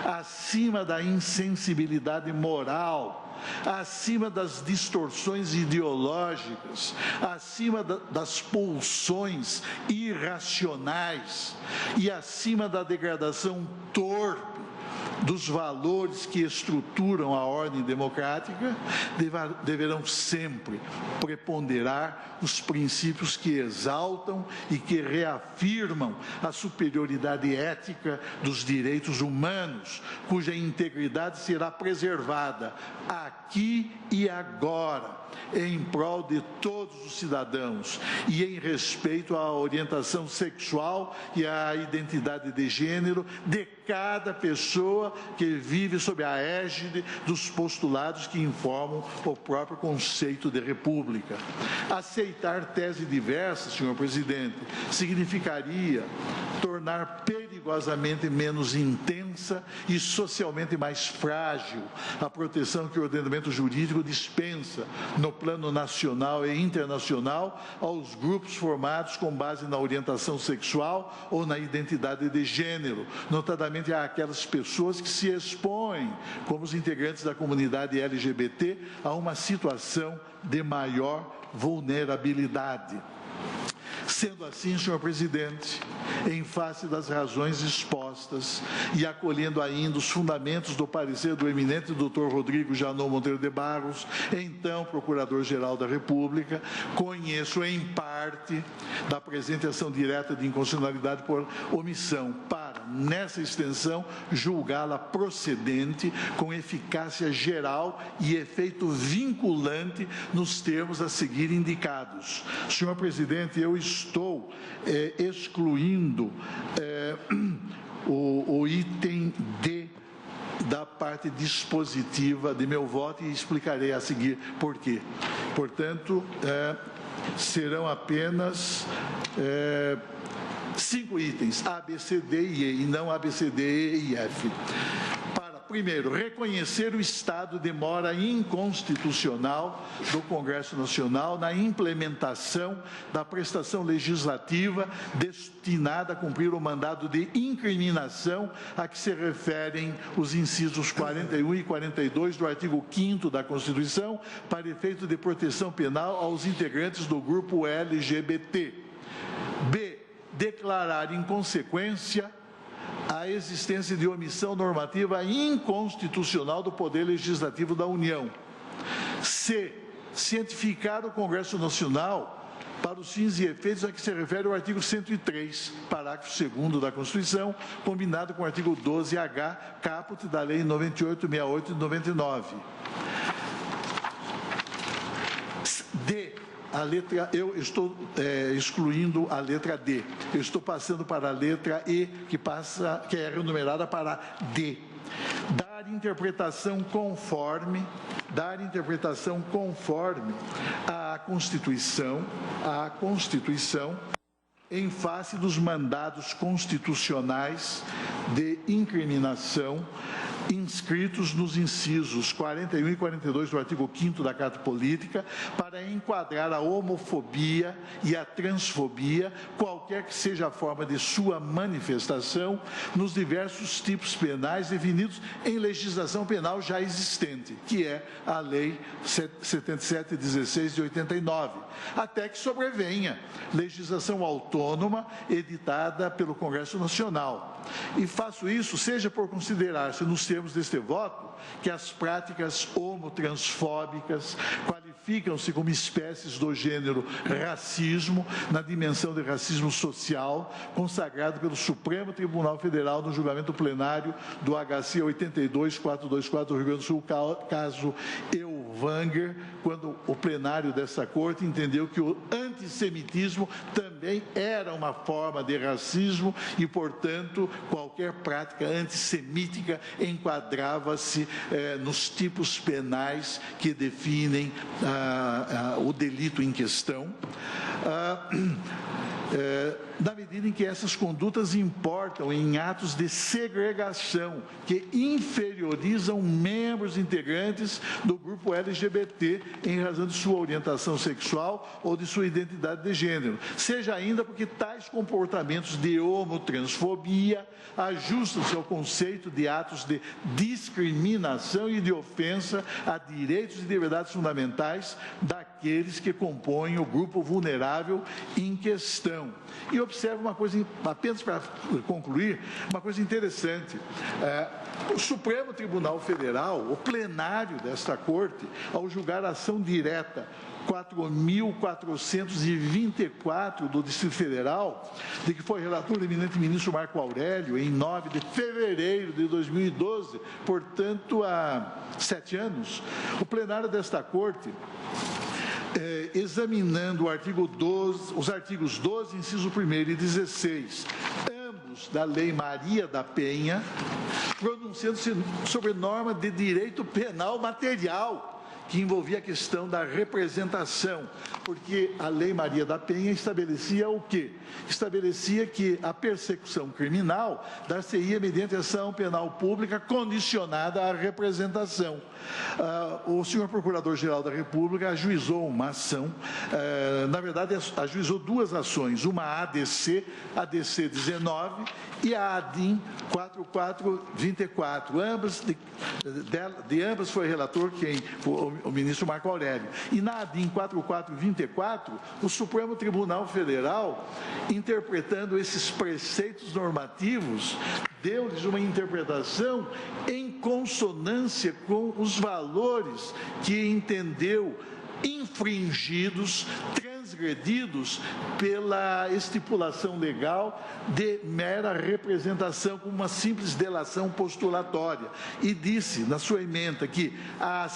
acima da insensibilidade moral, acima das distorções ideológicas, acima das pulsões irracionais e acima da degradação torpe dos valores que estruturam a ordem democrática, deverão sempre preponderar os princípios que exaltam e que reafirmam a superioridade ética dos direitos humanos, cuja integridade será preservada aqui e agora, em prol de todos os cidadãos e em respeito à orientação sexual e à identidade de gênero de cada pessoa que vive sob a égide dos postulados que informam o próprio conceito de república. Aceitar tese diversa, senhor presidente, significaria tornar perigosamente menos intensa e socialmente mais frágil a proteção que o ordenamento jurídico dispensa no plano nacional e internacional aos grupos formados com base na orientação sexual ou na identidade de gênero, notadamente àquelas pessoas que se expõem, como os integrantes da comunidade LGBT, a uma situação de maior vulnerabilidade. Sendo assim, senhor presidente, em face das razões expostas e acolhendo ainda os fundamentos do parecer do eminente doutor Rodrigo Janot Monteiro de Barros, então Procurador-Geral da República, conheço em parte da presente ação direta de inconstitucionalidade por omissão para, nessa extensão, julgá-la procedente com eficácia geral e efeito vinculante nos termos a seguir indicados. Senhor presidente, eu estou excluindo o item D da parte dispositiva de meu voto e explicarei a seguir por quê. Portanto, serão apenas 5 itens, A, B, C, D e E, e não A, B, C, D, E e F. Primeiro, reconhecer o estado de mora inconstitucional do Congresso Nacional na implementação da prestação legislativa destinada a cumprir o mandado de incriminação a que se referem os incisos 41 e 42 do artigo 5º da Constituição para efeito de proteção penal aos integrantes do grupo LGBT. B, declarar em consequência a existência de omissão normativa inconstitucional do Poder Legislativo da União. C, cientificar o Congresso Nacional para os fins e efeitos a que se refere o artigo 103, parágrafo 2º da Constituição, combinado com o artigo 12H, caput da Lei 9868 de 99. D, a letra, eu estou excluindo a letra D. Eu estou passando para a letra E, que é renumerada para D. Dar interpretação conforme à Constituição, em face dos mandados constitucionais de incriminação inscritos nos incisos 41 e 42 do artigo 5º da Carta Política, para enquadrar a homofobia e a transfobia, qualquer que seja a forma de sua manifestação, nos diversos tipos penais definidos em legislação penal já existente, que é a Lei 7716 de 89, até que sobrevenha legislação autônoma editada pelo Congresso Nacional. E faço isso, seja por considerar-se nos termos termos deste voto, que as práticas homotransfóbicas qualificam-se como espécies do gênero racismo, na dimensão de racismo social, consagrado pelo Supremo Tribunal Federal no julgamento plenário do HC 82.424 do Rio Grande do Sul, caso Elvanger, quando o plenário dessa corte entendeu que o antissemitismo também era uma forma de racismo e, portanto, qualquer prática antissemítica enquadrava-se nos tipos penais que definem o delito em questão. Na medida em que essas condutas importam em atos de segregação que inferiorizam membros integrantes do grupo LGBT em razão de sua orientação sexual ou de sua identidade de gênero, seja ainda porque tais comportamentos de homotransfobia ajustam-se ao conceito de atos de discriminação e de ofensa a direitos e liberdades fundamentais daqueles que compõem o grupo vulnerável em questão. E observe uma coisa, apenas para concluir, uma coisa interessante. O Supremo Tribunal Federal, o plenário desta Corte, ao julgar a ação direta 4.424 do Distrito Federal, de que foi relator o eminente ministro Marco Aurélio, em 9 de fevereiro de 2012, portanto, há 7 anos, o plenário desta Corte, examinando o artigo 12, os artigos 12, inciso 1º e 16, ambos da Lei Maria da Penha, pronunciando-se sobre norma de direito penal material, que envolvia a questão da representação, porque a Lei Maria da Penha estabelecia o quê? Estabelecia que a persecução criminal dar-se-ia mediante ação penal pública condicionada à representação. O senhor Procurador-Geral da República ajuizou uma ação, na verdade ajuizou 2 ações, uma ADC 19 e a ADIM 4424, de ambas foi relator o ministro Marco Aurélio. E na ADIM 4424, o Supremo Tribunal Federal, interpretando esses preceitos normativos, deu-lhes uma interpretação em consonância com os valores que entendeu infringidos, transgredidos pela estipulação legal de mera representação como uma simples delação postulatória. E disse na sua ementa que a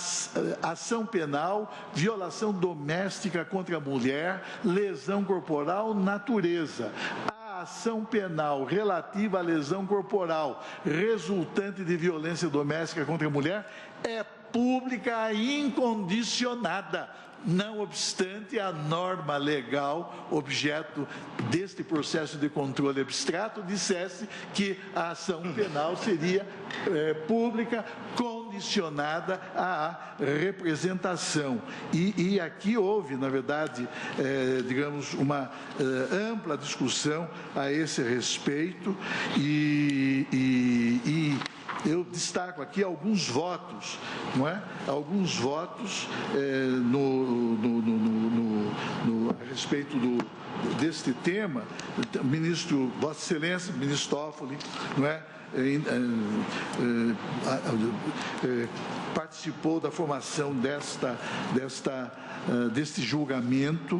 ação penal, violação doméstica contra a mulher, lesão corporal, natureza. A ação penal relativa à lesão corporal resultante de violência doméstica contra a mulher é pública e incondicionada, não obstante a norma legal, objeto deste processo de controle abstrato, dissesse que a ação penal seria pública, condicionada à representação. E aqui houve, na verdade, digamos, uma ampla discussão a esse respeito e eu destaco aqui alguns votos, não é? Alguns votos a respeito deste tema. Ministro, Vossa Excelência, ministro Toffoli, não é? Participou da formação deste julgamento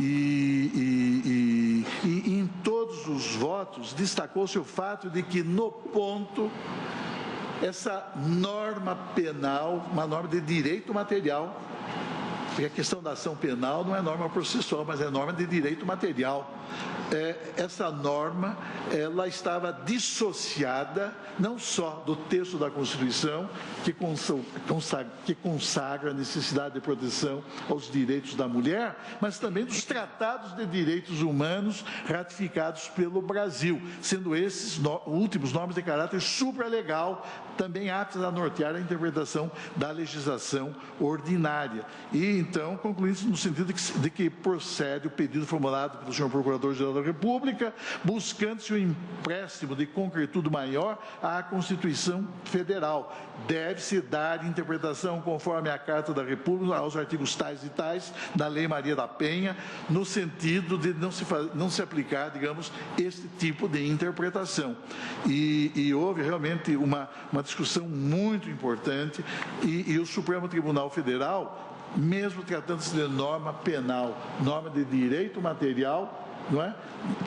e em todos os votos destacou-se o fato de que no ponto essa norma penal, uma norma de direito material, porque a questão da ação penal não é norma processual, mas é norma de direito material. Essa norma, ela estava dissociada não só do texto da Constituição, que consagra a necessidade de proteção aos direitos da mulher, mas também dos tratados de direitos humanos ratificados pelo Brasil, sendo esses últimos normas de caráter supralegal, também aptos a nortear a interpretação da legislação ordinária. E então, concluindo no sentido de que procede o pedido formulado pelo senhor Procurador-Geral da da República, buscando-se o empréstimo de concretude maior à Constituição Federal. Deve-se dar interpretação conforme a Carta da República, aos artigos tais e tais da Lei Maria da Penha, no sentido de não se aplicar, digamos, este tipo de interpretação. E houve realmente uma discussão muito importante e o Supremo Tribunal Federal, mesmo tratando-se de norma penal, norma de direito material, não é?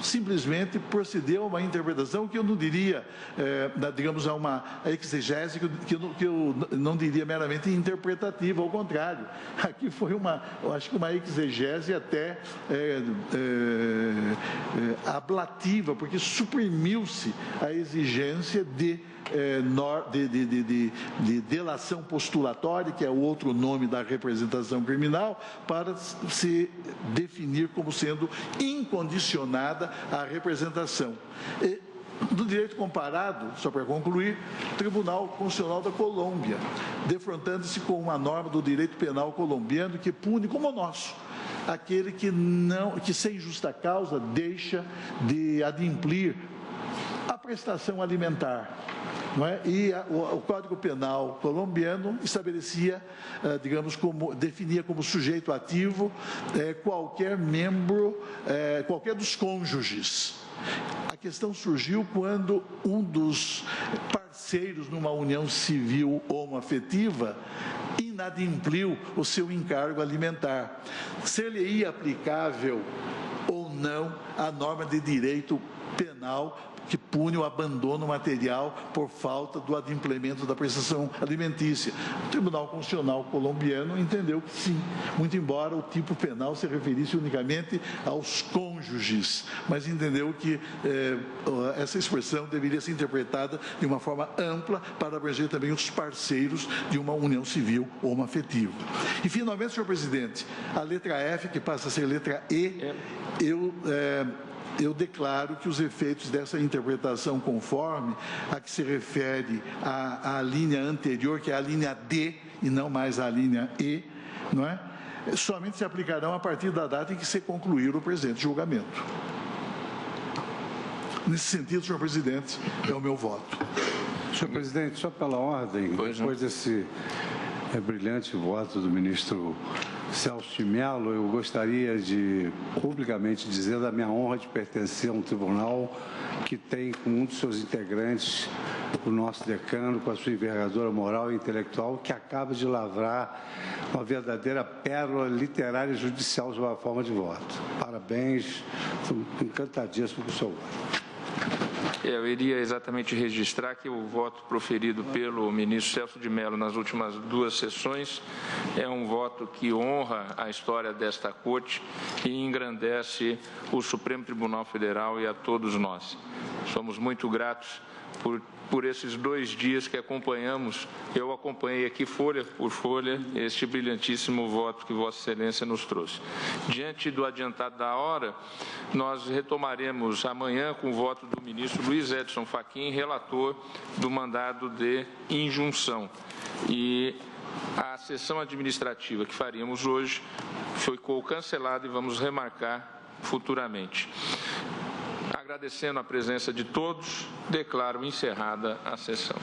Simplesmente procedeu a uma interpretação que eu não diria, digamos, a uma exegese que eu não diria meramente interpretativa, ao contrário. Aqui foi eu acho que uma exegese até ablativa, porque suprimiu-se a exigência de delação postulatória, que é o outro nome da representação criminal, para se definir como sendo incondicionada a representação. Do direito comparado, só para concluir, o Tribunal Constitucional da Colômbia, defrontando-se com uma norma do direito penal colombiano que pune como o nosso aquele que sem justa causa deixa de adimplir a prestação alimentar. Não é? E o Código Penal colombiano estabelecia, digamos, definia como sujeito ativo qualquer membro, qualquer dos cônjuges. A questão surgiu quando um dos parceiros numa união civil homoafetiva inadimpliu o seu encargo alimentar. Seria aplicável ou não a norma de direito penal que pune o abandono material por falta do adimplemento da prestação alimentícia. O Tribunal Constitucional colombiano entendeu que sim, muito embora o tipo penal se referisse unicamente aos cônjuges, mas entendeu que essa expressão deveria ser interpretada de uma forma ampla para abranger também os parceiros de uma união civil homoafetiva. E, finalmente, senhor presidente, a letra F, que passa a ser letra E, eu declaro que os efeitos dessa interpretação conforme a que se refere à linha anterior, que é a linha D e não mais a linha E, não é? Somente se aplicarão a partir da data em que se concluir o presente julgamento. Nesse sentido, senhor presidente, é o meu voto. Senhor presidente, só pela ordem, depois desse brilhante voto do ministro Celso de Mello, eu gostaria de publicamente dizer da minha honra de pertencer a um tribunal que tem como um dos seus integrantes o nosso decano, com a sua envergadura moral e intelectual, que acaba de lavrar uma verdadeira pérola literária e judicial de uma forma de voto. Parabéns, estou encantadíssimo com o seu voto. Eu iria exatamente registrar que o voto proferido pelo ministro Celso de Mello nas últimas duas sessões é um voto que honra a história desta Corte e engrandece o Supremo Tribunal Federal e a todos nós. Somos muito gratos por esses 2 dias que acompanhamos. Eu acompanhei aqui folha por folha este brilhantíssimo voto que Vossa Excelência nos trouxe. Diante do adiantado da hora, nós retomaremos amanhã com o voto do ministro Luiz Edson Fachin, relator do mandado de injunção. E a sessão administrativa que faríamos hoje ficou cancelada e vamos remarcar futuramente. Agradecendo a presença de todos, declaro encerrada a sessão.